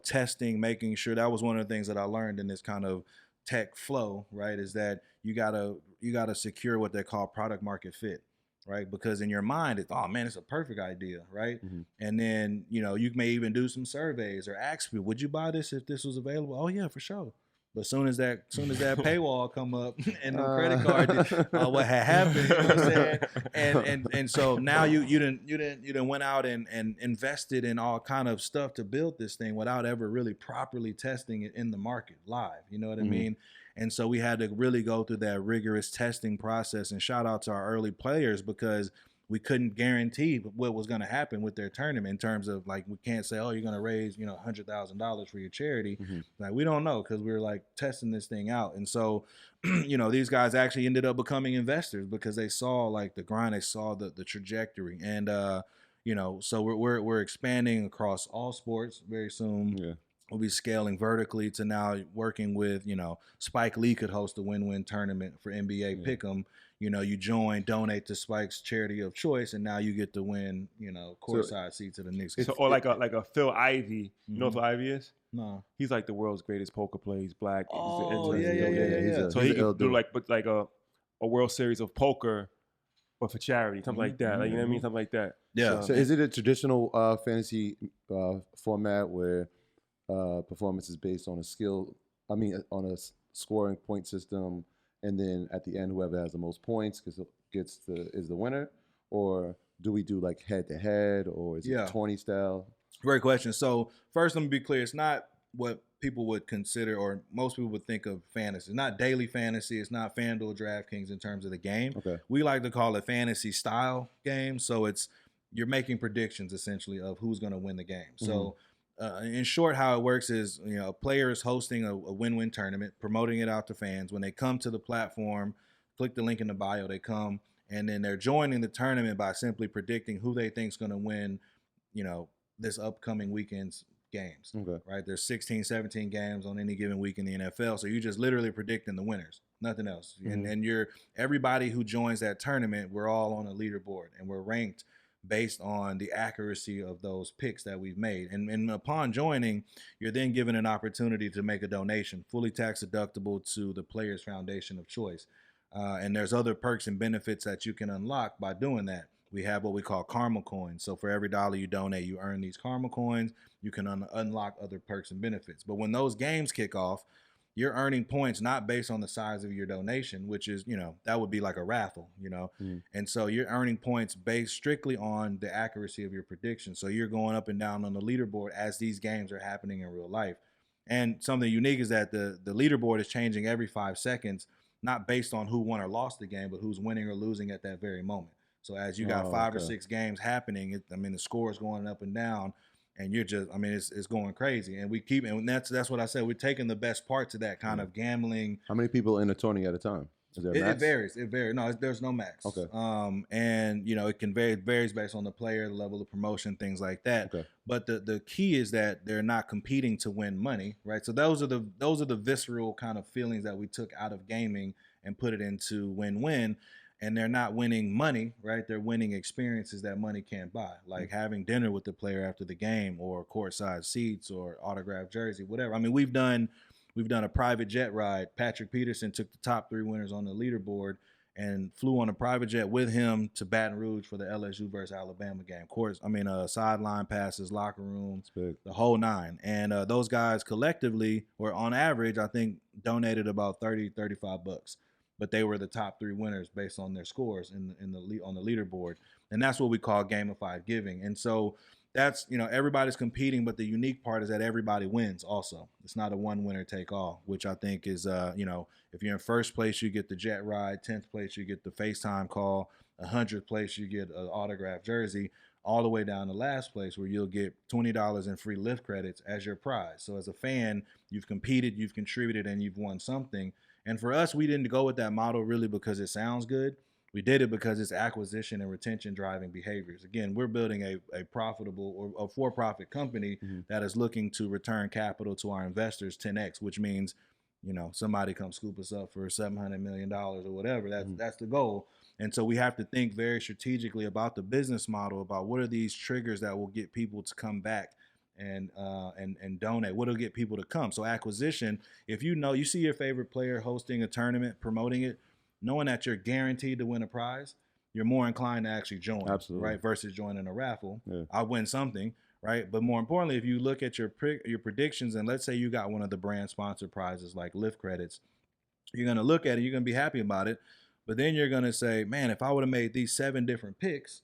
Testing, making sure. That was one of the things that I learned in this kind of tech flow, right? Is that you gotta secure what they call product market fit, right? Because in your mind, it's, oh man, it's a perfect idea, right? Mm-hmm. And then you may even do some surveys or ask people, would you buy this if this was available? Oh yeah, for sure. But soon as that paywall come up and the credit card, what had happened, you know what I'm saying? And so now you didn't went out and invested in all kind of stuff to build this thing without ever really properly testing it in the market live. You know what I mean? And so we had to really go through that rigorous testing process. And shout out to our early players, because we couldn't guarantee what was going to happen with their tournament in terms of, like, we can't say, oh, you're going to raise, $100,000 for your charity. Like, we don't know, because we were like testing this thing out. And so, these guys actually ended up becoming investors because they saw like the grind, they saw the trajectory. And, so we're expanding across all sports very soon. Yeah. We'll be scaling vertically to now working with, Spike Lee could host a win-win tournament for NBA Pick'em. You join, donate to Spike's charity of choice, and now you get to win, courtside seats at the Knicks. So, or like a Phil Ivey. You know what Phil Ivey is? No. He's like the world's greatest poker player. He's black. Oh, He's yeah. So he could do like a World Series of poker, but for charity, something like that. Like, you know what I mean? Something like that. Yeah. So is it a traditional fantasy format where performance is based on on a scoring point system, and then at the end, whoever has the most points is the winner? Or do we do like head to head, or is it tourney style? Great question. So first, let me be clear. It's not what people would consider, or most people would think of fantasy. It's not daily fantasy. It's not FanDuel, DraftKings in terms of the game. Okay. We like to call it fantasy style game. So you're making predictions essentially of who's going to win the game. So in short, how it works is, a player is hosting a win-win tournament, promoting it out to fans. When they come to the platform, click the link in the bio, they come, and then they're joining the tournament by simply predicting who they think is going to win, this upcoming weekend's games. Okay. Right? There's 16, 17 games on any given week in the NFL. So you're just literally predicting the winners, nothing else. And everybody who joins that tournament, we're all on a leaderboard, and we're ranked based on the accuracy of those picks that we've made. And upon joining, you're then given an opportunity to make a donation, fully tax deductible, to the player's foundation of choice. And there's other perks and benefits that you can unlock by doing that. We have what we call karma coins. So for every dollar you donate, you earn these karma coins. You can unlock other perks and benefits. But when those games kick off, you're earning points not based on the size of your donation, which is, that would be like a raffle, And so you're earning points based strictly on the accuracy of your prediction. So you're going up and down on the leaderboard as these games are happening in real life. And something unique is that the leaderboard is changing every 5 seconds, not based on who won or lost the game, but who's winning or losing at that very moment. So as you got 5 or 6 games happening, the score is going up and down. And you're just, it's going crazy. And we keep, and that's what I said. We're taking the best parts of that kind of gambling. How many people in a tourney at a time? Is there a max? It varies. No, there's no max. Okay. And it can vary. It varies based on the player, the level of promotion, things like that. Okay. But the key is that they're not competing to win money, right? So those are the visceral kind of feelings that we took out of gaming and put it into win-win. And they're not winning money, right? They're winning experiences that money can't buy, like having dinner with the player after the game, or courtside seats, or autographed jersey, whatever. We've done a private jet ride. Patrick Peterson took the top 3 winners on the leaderboard and flew on a private jet with him to Baton Rouge for the LSU versus Alabama game. Sideline passes, locker room, the whole 9. And those guys collectively, or on average, I think donated about $30-$35. But they were the top 3 winners based on their scores on the leaderboard, and that's what we call gamified giving. And so that's everybody's competing, but the unique part is that everybody wins. Also, it's not a one winner take all, which I think is if you're in first place, you get the jet ride. 10th place, you get the FaceTime call. 100th place, you get an autographed jersey. All the way down to last place, where you'll get $20 in free Lyft credits as your prize. So as a fan, you've competed, you've contributed, and you've won something. And for us, we didn't go with that model really because it sounds good. We did it because it's acquisition and retention driving behaviors. Again, we're building a profitable or a for-profit company that is looking to return capital to our investors 10x, which means, somebody come scoop us up for $700 million or whatever. That's the goal. And so we have to think very strategically about the business model, about what are these triggers that will get people to come back and donate. What'll get people to come? So acquisition, if you see your favorite player hosting a tournament, promoting it, knowing that you're guaranteed to win a prize, you're more inclined to actually join. Absolutely. Right? Versus joining a raffle. Yeah. I'll win something, right? But more importantly, if you look at your predictions, and let's say you got one of the brand sponsored prizes like lift credits, you're going to look at it, you're going to be happy about it, but then you're going to say, man, if I would have made these 7 different picks,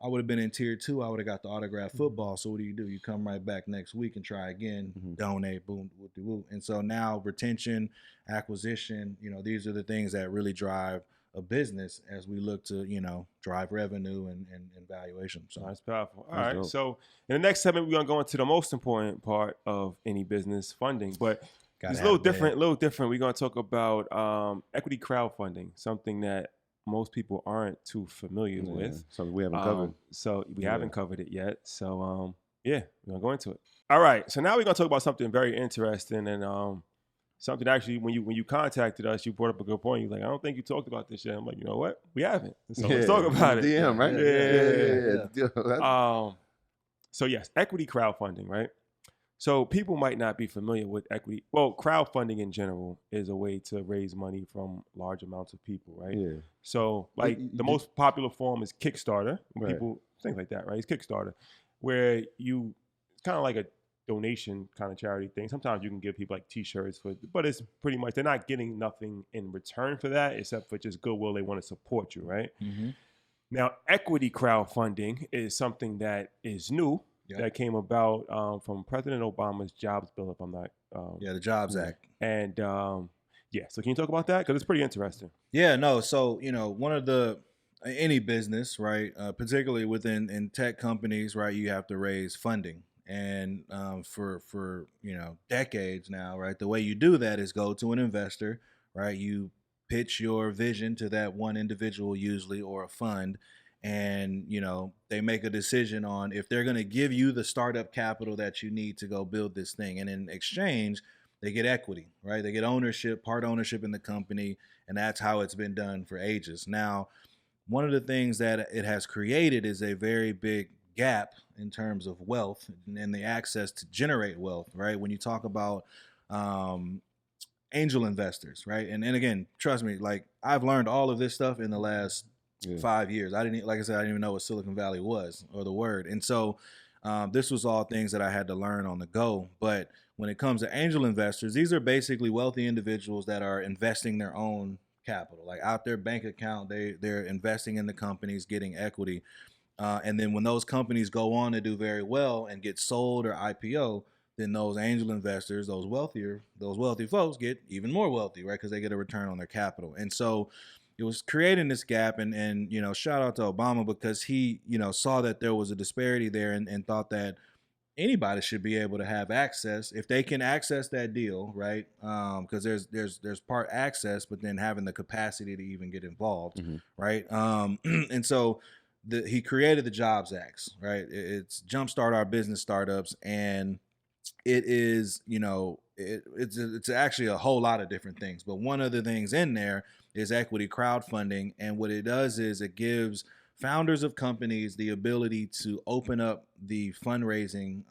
I would have been in tier 2. I would have got the autographed football. So what do? You come right back next week and try again, donate, boom, woo. And so now retention, acquisition, these are the things that really drive a business as we look to, drive revenue and valuation. So that's powerful. All That's right. dope. So in the next segment, we're going to go into the most important part of any business, funding. But it's a little different. We're going to talk about equity crowdfunding, something that most people aren't too familiar with. Something we haven't covered. So we haven't covered it yet. So we're gonna go into it. All right. So now we're gonna talk about something very interesting and something actually when you contacted us, you brought up a good point. You're like, I don't think you talked about this yet. I'm like, you know what? We haven't. So let's talk about it. DM, right? Yeah. So yes, equity crowdfunding, right? So people might not be familiar with equity. Well, crowdfunding in general is a way to raise money from large amounts of people, right? Yeah. So the most popular form is Kickstarter. Right. People, things like that, right? It's Kickstarter, where it's kind of like a donation kind of charity thing. Sometimes you can give people like T-shirts but it's pretty much, they're not getting nothing in return for that except for just goodwill. They want to support you, right? Mm-hmm. Now, equity crowdfunding is something that is new. Yep. That came about from President Obama's jobs bill, if I'm not... the Jobs Act. And so can you talk about that? Because it's pretty interesting. Yeah, no. So, one of any business, right, particularly in tech companies, right, you have to raise funding. And for decades now, right, the way you do that is go to an investor, right? You pitch your vision to that one individual usually or a fund. And, they make a decision on if they're going to give you the startup capital that you need to go build this thing. And in exchange, they get equity, right? They get part ownership in the company. And that's how it's been done for ages. Now, one of the things that it has created is a very big gap in terms of wealth and the access to generate wealth, right? When you talk about angel investors, right? And again, trust me, like I've learned all of this stuff in the last 5 years. I didn't even know what Silicon Valley was or the word. And so this was all things that I had to learn on the go. But when it comes to angel investors, these are basically wealthy individuals that are investing their own capital, like out their bank account, they're investing in the companies, getting equity. And then when those companies go on to do very well and get sold or IPO, then those angel investors, those wealthy folks get even more wealthy, right? Because they get a return on their capital. And so it was creating this gap, and shout out to Obama because he saw that there was a disparity there and thought that anybody should be able to have access if they can access that deal, right? Because there's part access, but then having the capacity to even get involved, right? And so he created the Jobs Act, right? It's jumpstart our business startups, and it is it's actually a whole lot of different things, but one of the things in there is equity crowdfunding. And what it does is it gives founders of companies the ability to open up the fundraising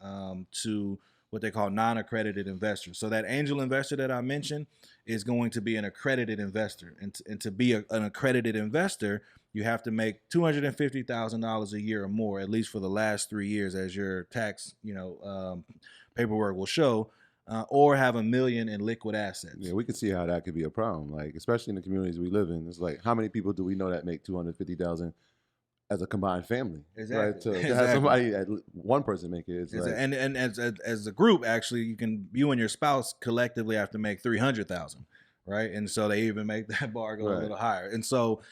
to what they call non-accredited investors. So that angel investor that I mentioned is going to be an accredited investor. And to be an accredited investor, you have to make $250,000 a year or more, at least for the last 3 years, as your tax paperwork will show. Or have $1 million in liquid assets. Yeah, we can see how that could be a problem. Like, especially in the communities we live in, it's like, how many people do we know that make $250,000 as a combined family? Exactly. Right? To have somebody, one person make it, and as a group, actually, you and your spouse collectively have to make $300,000, right? And so they even make that bar go a little higher. And so,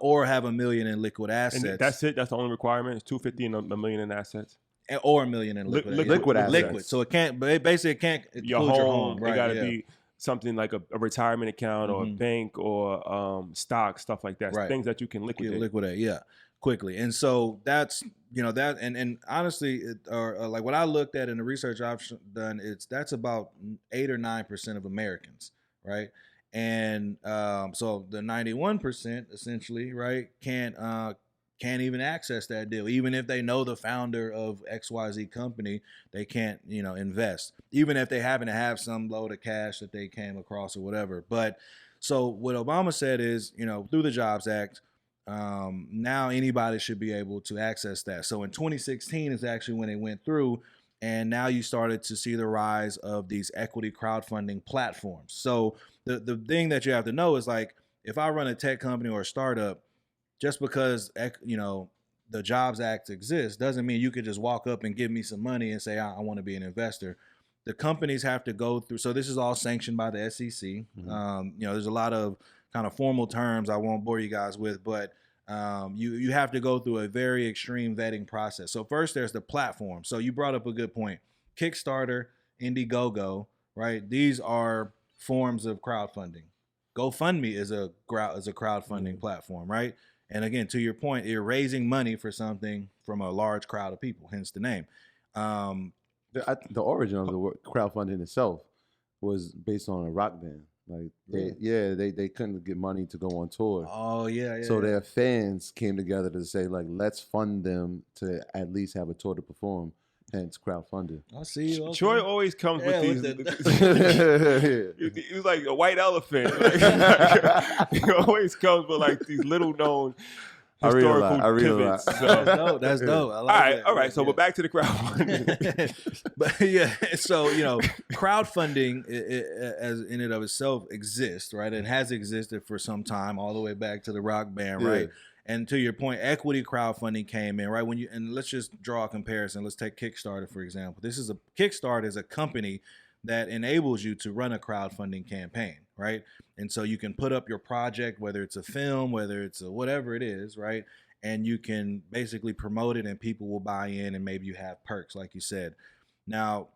or have $1 million in liquid assets. And that's it. That's the only requirement. It's $250 and $1 million in assets. Or $1 million in liquid assets. Liquid. So it can't include your home. Right, it got to be. something like a retirement account or a bank or stock, stuff like that. Right. Things that you can liquidate. Yeah, quickly. And so that's, that, and honestly, like what I looked at in the research I've done, that's about 8 or 9% of Americans, right? And so the 91% essentially, right, can't even access that deal. Even if they know the founder of XYZ company, they can't, invest. Even if they happen to have some load of cash that they came across or whatever. But so what Obama said is, through the Jobs Act, now anybody should be able to access that. So in 2016 is actually when it went through, and now you started to see the rise of these equity crowdfunding platforms. So the thing that you have to know is, like, if I run a tech company or a startup, just because, the Jobs Act exists doesn't mean you could just walk up and give me some money and say, I want to be an investor. The companies have to go through. So this is all sanctioned by the SEC. There's a lot of kind of formal terms I won't bore you guys with, but you have to go through a very extreme vetting process. So first there's the platform. So you brought up a good point. Kickstarter, Indiegogo, right? These are forms of crowdfunding. GoFundMe is a crowdfunding platform, right? And again, to your point, you're raising money for something from a large crowd of people, hence the name. The origin of the word crowdfunding itself was based on a rock band. Like they couldn't get money to go on tour. Oh yeah. So their fans came together to say, like, let's fund them to at least have a tour to perform. Hence crowdfunding. I see you. Okay. Troy always comes with these. He was like a white elephant. He always comes with like these little known historical pivots. So. That's dope. I like all right. So, but back to the crowdfunding. But yeah, so crowdfunding as in and of itself exists, right? It has existed for some time, all the way back to the rock band, right? And to your point, equity crowdfunding came in, right? And let's just draw a comparison. Let's take Kickstarter, for example. Kickstarter is a company that enables you to run a crowdfunding campaign, right? And so you can put up your project, whether it's a film, whether it's whatever it is, right? And you can basically promote it and people will buy in, and maybe you have perks, like you said. Now,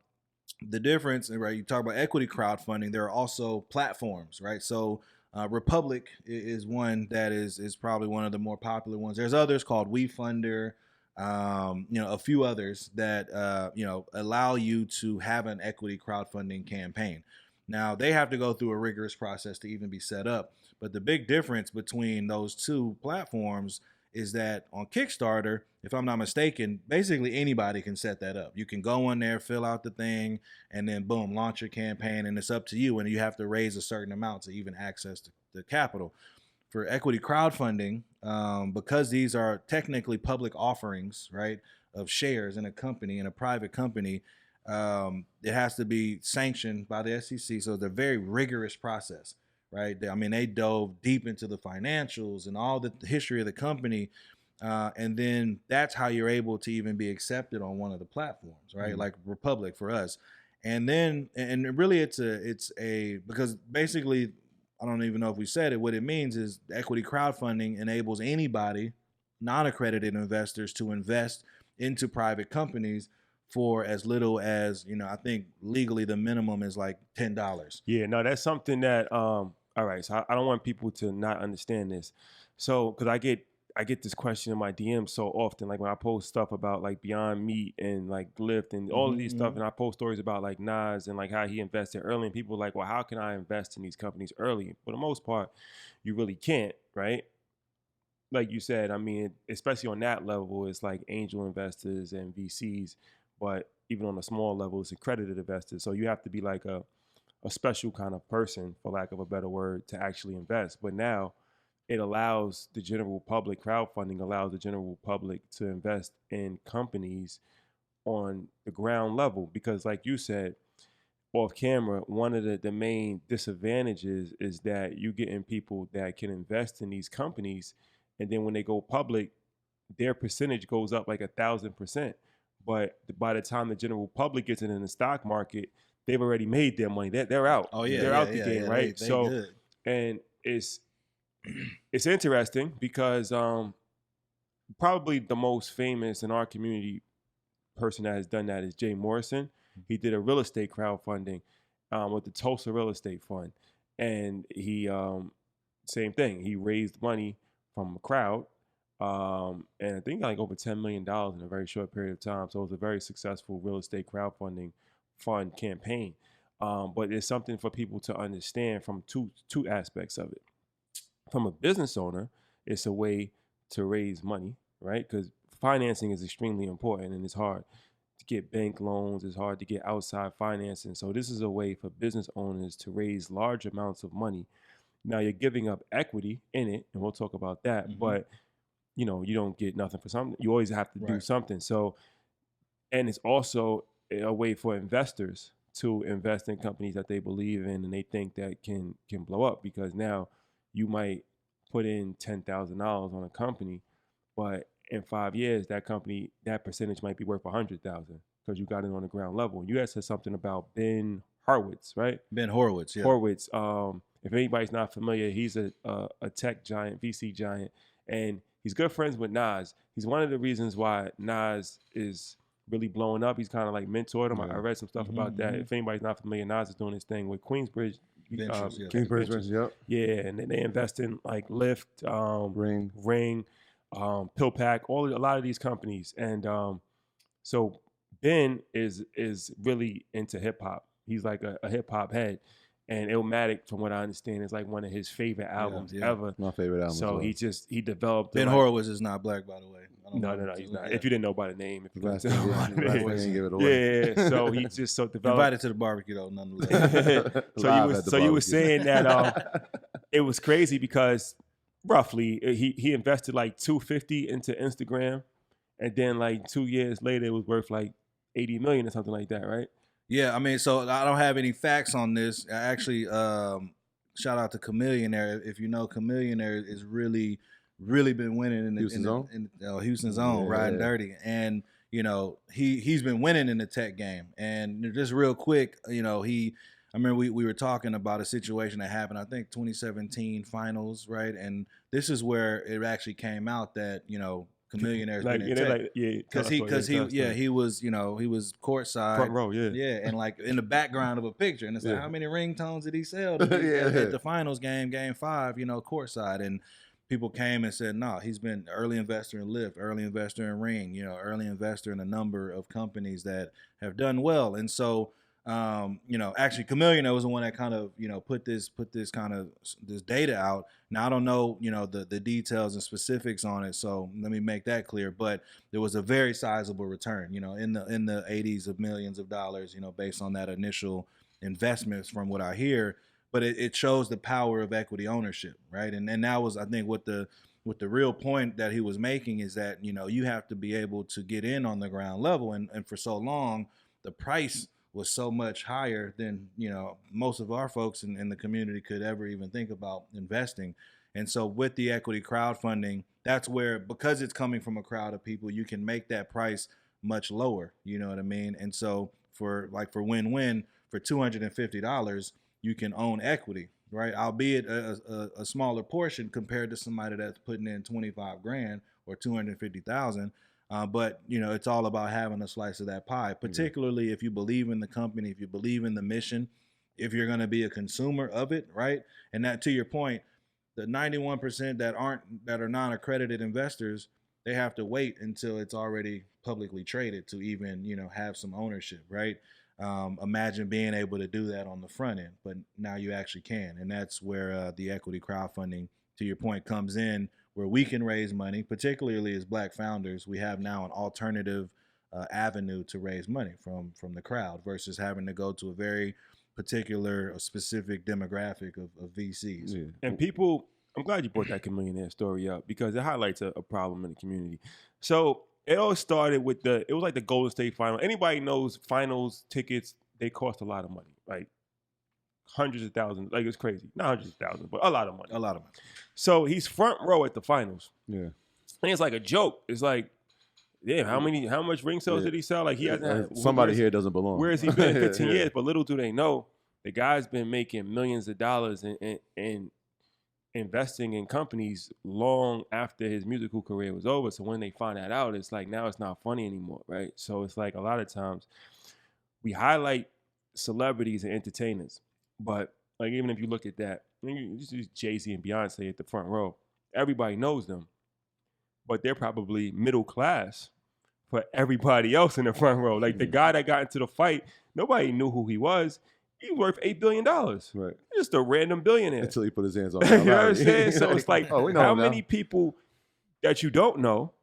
the difference, right? You talk about equity crowdfunding, there are also platforms, right? So Republic is one that is probably one of the more popular ones. There's others called WeFunder, a few others that allow you to have an equity crowdfunding campaign. Now they have to go through a rigorous process to even be set up. But the big difference between those two platforms is that on Kickstarter, if I'm not mistaken, basically anybody can set that up. You can go on there, fill out the thing, and then boom, launch your campaign, and it's up to you. And you have to raise a certain amount to even access the capital. For equity crowdfunding, because these are technically public offerings, right, of shares in a company, in a private company, it has to be sanctioned by the SEC. So it's a very rigorous process, right? I mean, they dove deep into the financials and all the history of the company. And then that's how you're able to even be accepted on one of the platforms, right? Like Republic for us. And then, and really because basically, I don't even know if we said it, what it means is equity crowdfunding enables anybody, non-accredited investors, to invest into private companies for as little as, I think legally the minimum is like $10. Yeah, no, that's something that, all right, so I don't want people to not understand this. So, because I get this question in my DM so often, like when I post stuff about like Beyond Meat and like Lyft and all of these stuff, and I post stories about like Nas and like how he invested early, and people are like, well, how can I invest in these companies early? For the most part, you really can't, right? Like you said, I mean, especially on that level, it's like angel investors and VCs, but even on a small level, it's accredited investors. So you have to be like a special kind of person, for lack of a better word, to actually invest. But now it allows the general public, crowdfunding allows the general public to invest in companies on the ground level. Because like you said, off camera, one of the main disadvantages is that you getting people that can invest in these companies, and then when they go public, their percentage goes up like 1,000%. But by the time the general public gets in the stock market, they've already made their money. They're out. Oh yeah, they're out the game, right? They so, good. And it's interesting because probably the most famous in our community person that has done that is Jay Morrison. He did a real estate crowdfunding, with the Tulsa Real Estate Fund, and he same thing. He raised money from a crowd, and I think like over $10 million in a very short period of time. So it was a very successful real estate crowdfunding fund campaign. But it's something for people to understand from two aspects of it. From a business owner, it's a way to raise money, right? Because financing is extremely important, and it's hard to get bank loans. It's hard to get outside financing. So this is a way for business owners to raise large amounts of money. Now you're giving up equity in it, and we'll talk about that. Mhm. But you don't get nothing for something. You always have to do Right. something. So, and it's also a way for investors to invest in companies that they believe in and they think that can blow up, because now you might put in $10,000 on a company, but in 5 years that company, that percentage might be worth $100,000 because you got it on the ground level. And you had said something about Ben Horowitz, right? Ben Horowitz, yeah. Horowitz. If anybody's not familiar, he's a tech giant, VC giant, and he's good friends with Nas. He's one of the reasons why Nas is really blowing up. He's kind of like mentored him. I read some stuff about that. If anybody's not familiar, Nas is doing his thing with Queensbridge. Ventures, yeah. Kingsbury's Ventures, yep. Yeah, and then they invest in like Lyft, Ring, PillPack, a lot of these companies. And so Ben is really into hip hop. He's like a hip hop head. And Illmatic, from what I understand, is like one of his favorite albums ever. My favorite album. So he developed. Ben Horowitz is not black, by the way. No, he's not. If you didn't know by the name, give it away. Yeah, so he just developed. Invited to the barbecue though, nonetheless. So you were saying that it was crazy because roughly he invested like $250 into Instagram, and then like 2 years later it was worth like $80 million or something like that, right? Yeah, I mean, so I don't have any facts on this. I actually, shout out to Chameleonaire. If you know, Chameleonaire is really been winning in Houston's Zone, riding dirty, and he's been winning in the tech game. And just real quick, I remember we were talking about a situation that happened, I think 2017 finals, right? And this is where it actually came out that Chameleonaire's been in tech. Because he was courtside, front row, and like in the background of a picture, and it's like, how many ringtones did he sell at the finals game 5, courtside? And people came and said, no, he's been early investor in Lyft, early investor in Ring, early investor in a number of companies that have done well. And so actually Chameleonaire was the one that kind of, put this data out. Now I don't know, the details and specifics on it. So let me make that clear. But there was a very sizable return, in the 80s of millions of dollars, based on that initial investments from what I hear. But it shows the power of equity ownership, right? And that was, I think, what the real point that he was making is that, you have to be able to get in on the ground level. And for so long, the price was so much higher than, most of our folks in the community could ever even think about investing. And so with the equity crowdfunding, that's where, because it's coming from a crowd of people, you can make that price much lower. You know what I mean? And so for Win-Win, for $250, you can own equity, right? Albeit a smaller portion compared to somebody that's putting in $25,000 or $250,000. But it's all about having a slice of that pie, particularly if you believe in the company, if you believe in the mission, if you're going to be a consumer of it, right? And that, to your point, the 91% that are non-accredited investors, they have to wait until it's already publicly traded to even have some ownership, right? Imagine being able to do that on the front end, but now you actually can, and that's where the equity crowdfunding, to your point, comes in, where we can raise money, particularly as Black founders. We have now an alternative avenue to raise money from the crowd versus having to go to a very particular, a specific demographic of VCs. Yeah. And people, I'm glad you brought that Chameleonaire story up because it highlights a problem in the community. So it all started with it was like the Golden State Final. Anybody knows finals tickets, they cost a lot of money, like hundreds of thousands. Like, it's crazy. Not hundreds of thousands, but a lot of money. A lot of money. So he's front row at the finals. Yeah. And it's like a joke. It's like, damn, how much ring sales did he sell? Like, he hasn't had, somebody here doesn't belong. Where has he been in 15 years? But little do they know, the guy's been making millions of dollars in investing in companies long after his musical career was over. So when they find that out, it's like, now it's not funny anymore, right? So it's like a lot of times we highlight celebrities and entertainers. But like even if you look at that, just use Jay-Z and Beyonce at the front row. Everybody knows them, but they're probably middle class for everybody else in the front row. Like the guy that got into the fight, nobody knew who he was. He was worth $8 billion. Right. Just a random billionaire. Until he put his hands on You know what I'm saying? So it's like, oh, we know how him now. many people that you don't know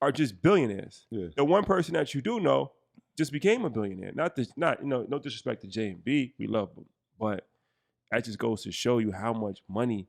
are just billionaires? Yeah. The one person that you do know just became a billionaire. Not no disrespect to J and B, we love them, but that just goes to show you how much money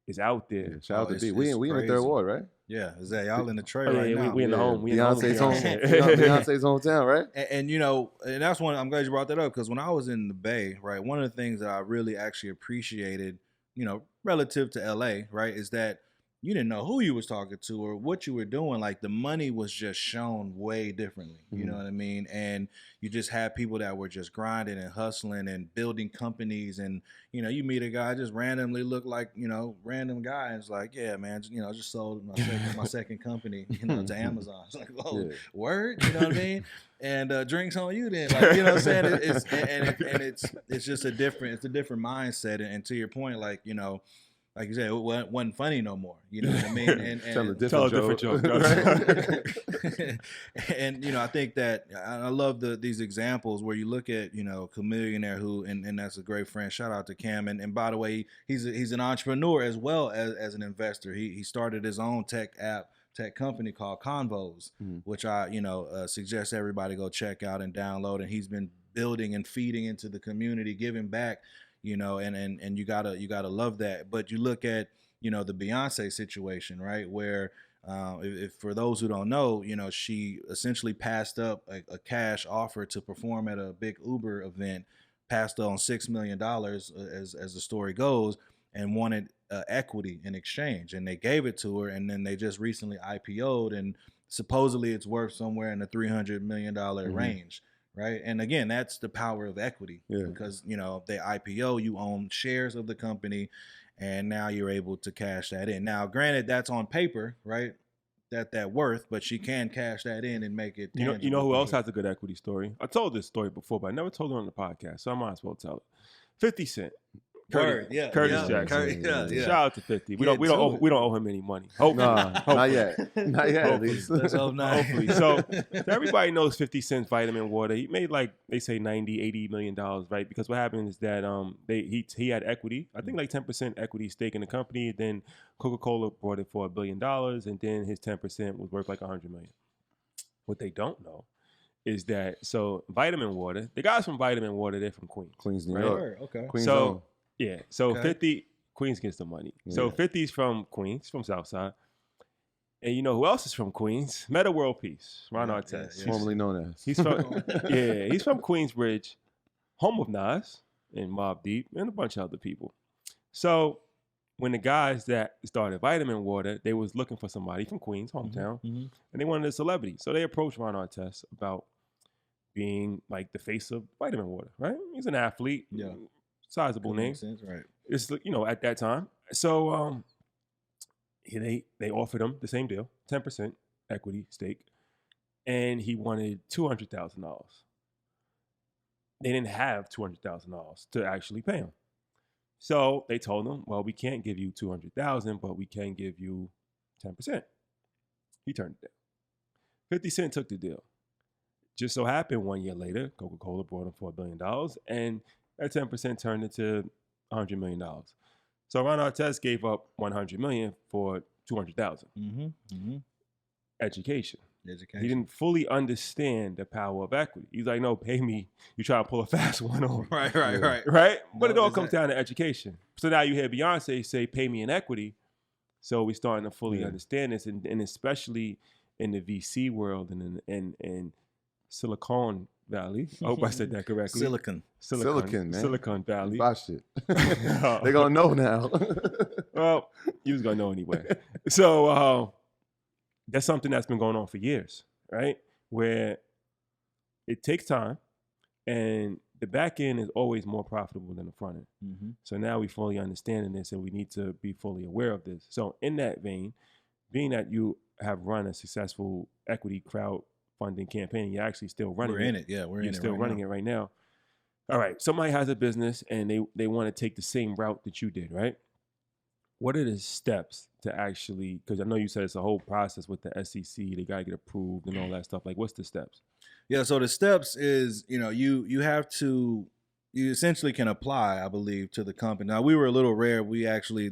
is out there. Yeah, shout out to it's- B. We it's in the crazy. third ward, right? Yeah, is that y'all in the trade Oh, yeah, right yeah, now? we in the home. We in the home. Beyonce's home. Beyonce. Beyonce's hometown, right? And you know, and that's one. I'm glad you brought that up because when I was in the Bay, right, one of the things that I really actually appreciated, you know, relative to LA, right, is that you didn't know who you was talking to or what you were doing. Like the money was just shown way differently. You know what I mean? And you just had people that were just grinding and hustling and building companies. And you know, you meet a guy just randomly look like, you know, random guy, and it's like, yeah, man, you know, I just sold my second company, you know, to Amazon. It's like, oh, word, you know what I mean? And drinks on you then, like, you know what I'm saying? It's just a different mindset. And to your point, like, you know, like you said, it wasn't funny no more. You know what I mean? And Tell a different joke. and you know, I think that I love these examples where you look at, you know, Chameleonaire who, and that's a great friend. Shout out to Cam. And by the way, he's an entrepreneur as well as an investor. He started his own tech company called Convos, which I, you know, suggest everybody go check out and download. And he's been building and feeding into the community, giving back. You know, and you gotta love that. But you look at, you know, the Beyonce situation, right? Where if for those who don't know, you know, she essentially passed up a cash offer to perform at a big Uber event, passed on $6 million as the story goes, and wanted equity in exchange, and they gave it to her, and then they just recently IPO'd, and supposedly it's worth somewhere in the $300 million range. Right. And again, that's the power of equity because, you know, they IPO, you own shares of the company, and now you're able to cash that in. Now, granted, that's on paper, right? That worth, but she can cash that in and make it. You know who else has a good equity story? I told this story before, but I never told it on the podcast, so I might as well tell it. 50 Cent. Curtis Jackson. Shout out to 50. We don't owe him any money. Not yet. Not yet. At least. Let's hope not. Hopefully. So everybody knows 50 Cent's vitamin water. He made like they say $90-80 million, right? Because what happened is that he had equity. I think like 10% equity stake in the company. Then Coca-Cola bought it for $1 billion, and then his 10% was worth like $100 million. What they don't know is that vitamin water. The guys from Vitamin Water, they're from Queens, New right? York. Okay. Queens so. zone. Yeah, so 50 Queens gets the money. So 50's from Queens, from Southside. And you know who else is from Queens? Meta World Peace, Ron Artest. Formerly known as. He's from he's from Queensbridge, home of Nas and Mobb Deep and a bunch of other people. So when the guys that started Vitamin Water, they was looking for somebody from Queens, hometown, and they wanted a celebrity. So they approached Ron Artest about being like the face of Vitamin Water, right? He's an athlete. Yeah. Sizable name. Sense, right. It's, you know, at that time. So they offered him the same deal, 10% equity stake, and he wanted $200,000. They didn't have $200,000 to actually pay him. So they told him, well, we can't give you $200,000, but we can give you 10%. He turned it down. 50 Cent took the deal. Just so happened 1 year later, Coca-Cola brought him for $1 billion, and that 10% turned into $100 million. So Ron Artest gave up $100 million for $200,000. Education. He didn't fully understand the power of equity. He's like, no, pay me. You try to pull a fast one on. Right? But it all comes down to education. So now you hear Beyonce say, pay me in equity. So we're starting to fully understand this, and especially in the VC world and in Silicon Valley. I hope I said that correctly. Silicon, man. Silicon Valley. Buy shit. They're going to know now. Well, you was going to know anyway. So that's something that's been going on for years, right? Where it takes time, and the back end is always more profitable than the front end. So now we fully understanding this, and we need to be fully aware of this. So in that vein, being that you have run a successful equity crowdfunding campaign, you're actually still running it. We're You're still running it right now. all right, somebody has a business and they want to take the same route that you did, right? What are the steps to actually, because I know you said it's a whole process with the SEC, they got to get approved and all that stuff. Like, what's the steps? Yeah, so the steps is, you have to, you essentially can apply, I believe, to the company. Now, we were a little rare. We actually,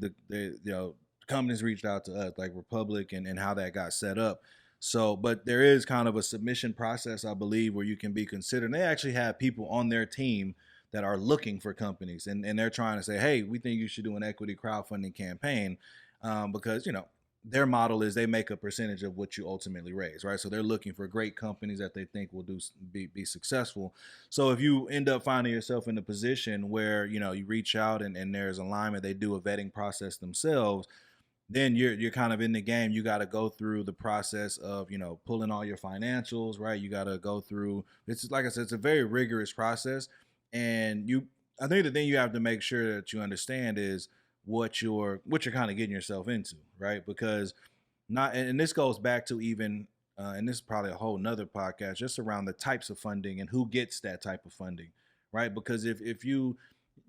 companies reached out to us, like Republic, and how that got set up. So, but there is kind of a submission process, I believe, where you can be considered. And they actually have people on their team that are looking for companies, and they're trying to say, hey, we think you should do an equity crowdfunding campaign, because, their model is they make a percentage of what you ultimately raise, right? So they're looking for great companies that they think will be successful. So if you end up finding yourself in a position where, you reach out and there's alignment, they do a vetting process themselves, then you're kind of in the game. You got to go through the process of, pulling all your financials, right? You got to go through, it's like I said, it's a very rigorous process. And I think the thing you have to make sure that you understand is what you're kind of getting yourself into, right? Because and this goes back to even, and this is probably a whole nother podcast, just around the types of funding and who gets that type of funding, right? Because if you,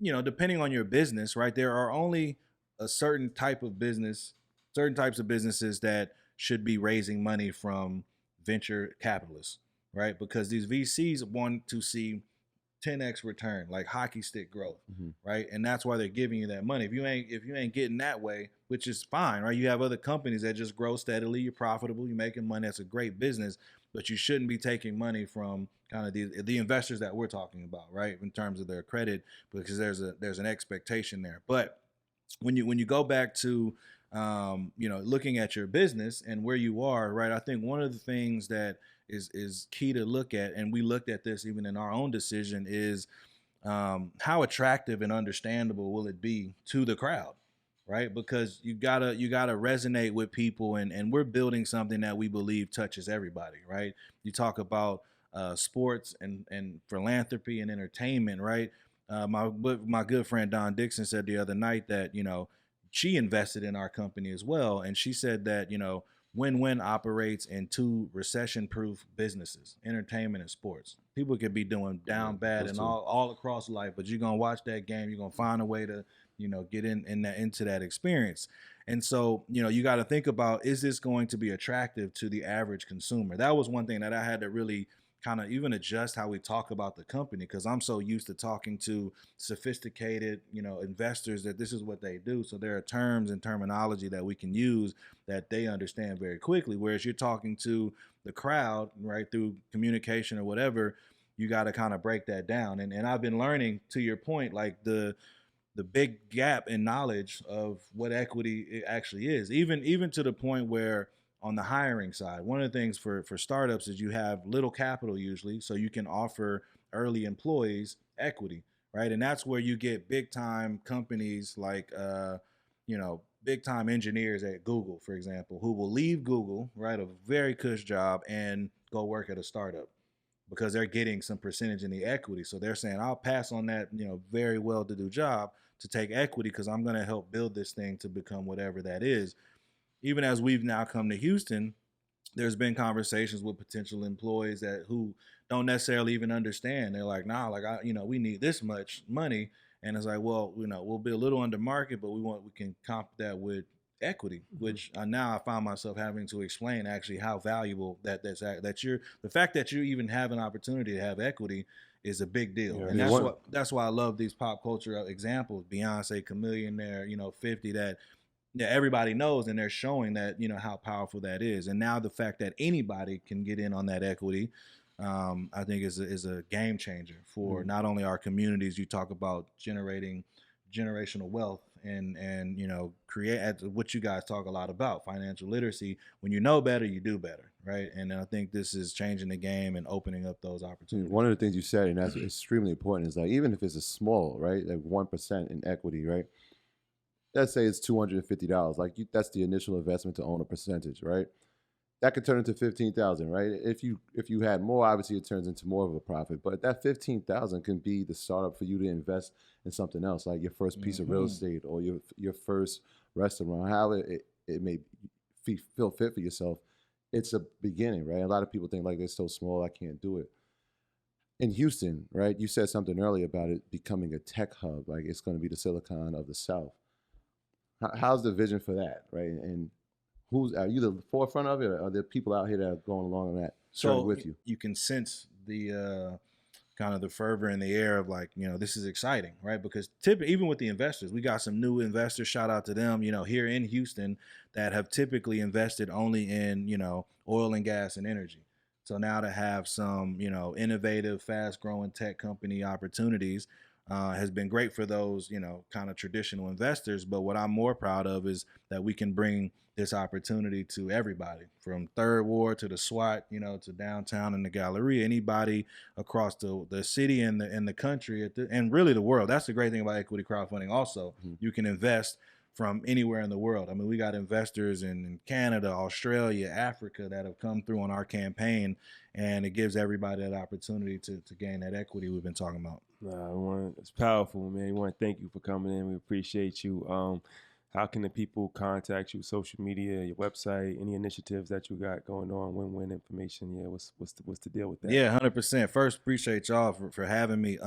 depending on your business, right, there are only a certain types of businesses that should be raising money from venture capitalists, right? Because these VCs want to see 10x return, like hockey stick growth, right? And that's why they're giving you that money. If you ain't getting that way, which is fine, right? You have other companies that just grow steadily, you're profitable, you're making money, that's a great business, but you shouldn't be taking money from kind of the investors that we're talking about, right? In terms of their credit, because there's an expectation there. But when you go back to looking at your business and where you are, right? I think one of the things that is key to look at, and we looked at this even in our own decision, is how attractive and understandable will it be to the crowd, right? Because you gotta resonate with people, and we're building something that we believe touches everybody, right? You talk about sports and philanthropy and entertainment, right? My good friend Don Dixon said the other night that she invested in our company as well, and she said that Win-Win operates in two recession-proof businesses: entertainment and sports. People could be doing down bad and all across life, but you're gonna watch that game. You're gonna find a way to get into that experience. And so you got to think about, is this going to be attractive to the average consumer? That was one thing that I had to really kind of even adjust how we talk about the company, because I'm so used to talking to sophisticated investors that this is what they do. So there are terms and terminology that we can use that they understand very quickly, whereas you're talking to the crowd, right, through communication or whatever, you got to kind of break that down. And I've been learning, to your point, like the big gap in knowledge of what equity actually is, even to the point where on the hiring side, one of the things for startups is you have little capital usually, so you can offer early employees equity, right? And that's where you get big time companies like big time engineers at Google, for example, who will leave Google, right, a very cush job, and go work at a startup because they're getting some percentage in the equity. So they're saying, I'll pass on that very well to do job to take equity, because I'm going to help build this thing to become whatever that is. Even as we've now come to Houston, there's been conversations with potential employees who don't necessarily even understand. They're like, nah, like we need this much money, and it's like, well, we'll be a little under market, but we can comp that with equity, which now I find myself having to explain actually how valuable the fact that you even have an opportunity to have equity is a big deal. Yeah, and that's why I love these pop culture examples, Beyonce, Chamillionaire, 50, that everybody knows, and they're showing that how powerful that is. And now the fact that anybody can get in on that equity, I think is a game changer for not only our communities. You talk about generating generational wealth and create what you guys talk a lot about, financial literacy. When you know better, you do better, right? And I think this is changing the game and opening up those opportunities. One of the things you said, and that's extremely important, is like, even if it's a small, right, like 1% in equity, right? Let's say it's $250. Like that's the initial investment to own a percentage, right? That could turn into $15,000, right? If you had more, obviously it turns into more of a profit. But that $15,000 can be the startup for you to invest in something else, like your first piece of real estate or your first restaurant, however it may feel fit for yourself. It's a beginning, right? A lot of people think like they're so small, I can't do it. in Houston, right? You said something earlier about it becoming a tech hub, like it's going to be the Silicon of the South. How's the vision for that, right? And are you the forefront of it, or are there people out here that are going along on that journey with you? You can sense the kind of the fervor in the air of like, this is exciting, right? Because even with the investors, we got some new investors, shout out to them, here in Houston that have typically invested only in, oil and gas and energy. So now to have some, innovative, fast growing tech company opportunities has been great for those, kind of traditional investors. But what I'm more proud of is that we can bring this opportunity to everybody, from Third Ward to the SWAT, to downtown and the Galleria, anybody across the city and the country and really the world. That's the great thing about equity crowdfunding. Also, you can invest from anywhere in the world. I mean, we got investors in Canada, Australia, Africa that have come through on our campaign, and it gives everybody that opportunity to gain that equity we've been talking about. It's powerful, man. We want to thank you for coming in. We appreciate you. How can the people contact you? Social media, your website, any initiatives that you got going on? Win-win information. Yeah, what's the deal with that? Yeah, 100%. First, appreciate y'all for having me.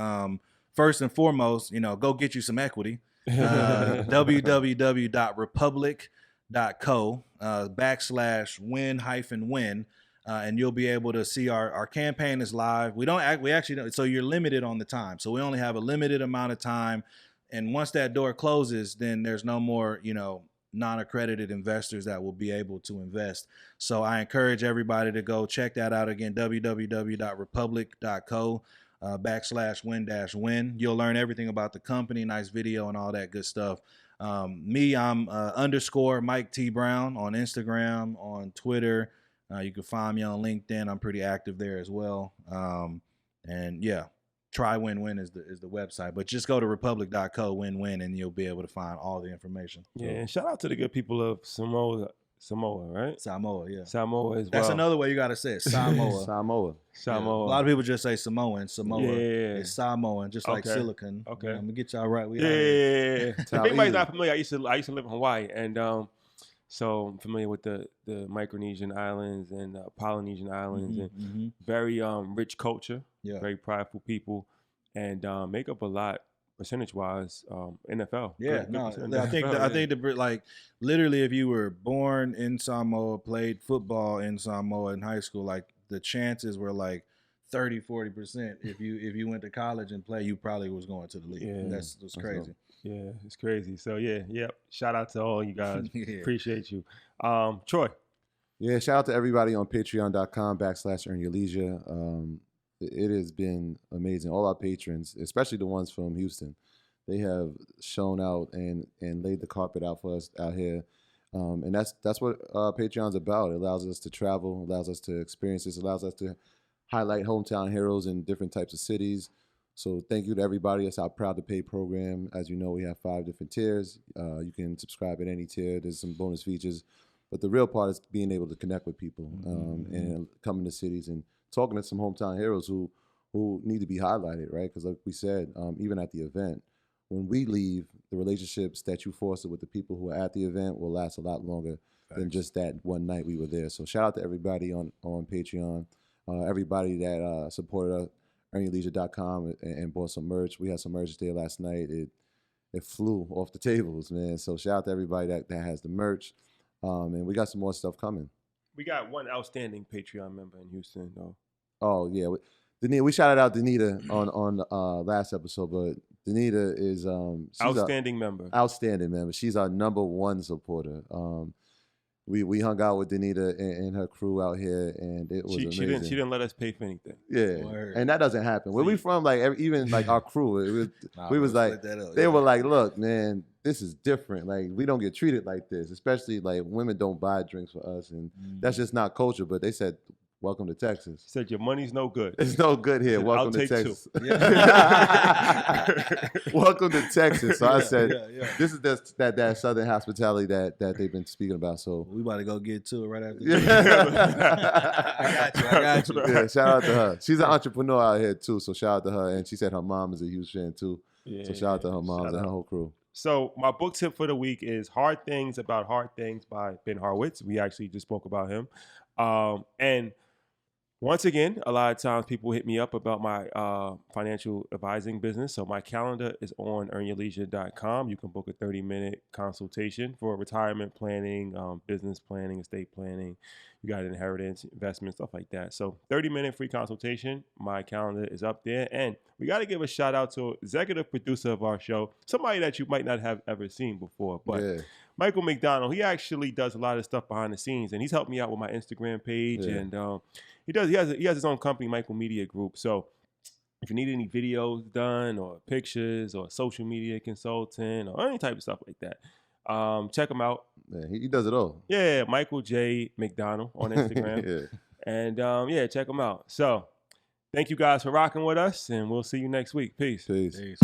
First and foremost, go get you some equity. www.republic.co /win-win. And you'll be able to see our campaign is live. We actually don't, so you're limited on the time. So we only have a limited amount of time. And once that door closes, then there's no more, non-accredited investors that will be able to invest. So I encourage everybody to go check that out again, www.republic.co /win-win. You'll learn everything about the company, nice video and all that good stuff. I'm _ Mike T. Brown on Instagram, on Twitter. You can find me on LinkedIn. I'm pretty active there as well. And yeah, try Win-Win is the website, but just go to republic.co win-win and you'll be able to find all the information. Yeah, and shout out to the good people of Samoa, right? Samoa, yeah. Samoa as well. That's another way you got to say it. Samoa. Samoa. Yeah. A lot of people just say Samoan. Samoa. Yeah. It's Samoan, just like silicon. Okay. I'm going to get y'all right. Yeah. If anybody's not familiar, I used to live in Hawaii, and so I'm familiar with the Micronesian islands and Polynesian islands, and very rich culture, very prideful people, and make up a lot percentage-wise, NFL. Yeah, no, I think like literally, if you were born in Samoa, played football in Samoa in high school, like the chances were like 30-40%. If you went to college and played, you probably was going to the league. Yeah, that's crazy. Yeah, it's crazy. So shout out to all you guys. Appreciate you, Troy. Yeah, shout out to everybody on patreon.com /earnyourleisure. It has been amazing. All our patrons, especially the ones from Houston, they have shown out and laid the carpet out for us out here. And that's what Patreon's about. It allows us to travel, allows us to experience this, allows us to highlight hometown heroes in different types of cities. So thank you to everybody. It's our Proud to Pay program. As you know, we have 5 different tiers. You can subscribe at any tier. There's some bonus features. But the real part is being able to connect with people and coming to cities and talking to some hometown heroes who need to be highlighted, right? Because like we said, even at the event, when we leave, the relationships that you foster with the people who are at the event will last a lot longer than just that one night we were there. So shout out to everybody on Patreon, everybody that supported us, earnyourleisure.com, and bought some merch. We had some merch there last night. It flew off the tables, man. So shout out to everybody that has the merch. And we got some more stuff coming. We got one outstanding Patreon member in Houston, though. Oh, yeah. Danita, we shouted out Danita on last episode, but Danita is outstanding member. Outstanding member. She's our #1 supporter. We hung out with Danita and her crew out here, and it was amazing. She didn't let us pay for anything. Yeah, and that doesn't happen. Where we from, like even like our crew, we was like they were like, look, man, this is different. Like we don't get treated like this, especially like women don't buy drinks for us, and that's just not culture. But they said, welcome to Texas. Said your money's no good. It's no good here. Welcome to Texas. Welcome to Texas. So I said, this is that Southern hospitality that they've been speaking about. So we about to go get to it right after. I got you. Yeah, shout out to her. She's an entrepreneur out here too. So shout out to her. And she said her mom is a huge fan too. Yeah, so shout out to her moms and her whole crew. So my book tip for the week is Hard Things About Hard Things by Ben Horowitz. We actually just spoke about him. And Once again, a lot of times people hit me up about my financial advising business. So my calendar is on earnyourleisure.com. You can book a 30-minute consultation for retirement planning, business planning, estate planning. You got inheritance, investment, stuff like that. So 30-minute free consultation. My calendar is up there. And we got to give a shout out to executive producer of our show, somebody that you might not have ever seen before. But Michael McDonald, he actually does a lot of stuff behind the scenes, and he's helped me out with my Instagram page. And he has his own company, Michael Media Group. So if you need any videos done or pictures or social media consultant or any type of stuff like that, check him out. Yeah, he does it all. Yeah, Michael J. McDonald on Instagram. And check him out. So thank you guys for rocking with us, and we'll see you next week. Peace. Peace.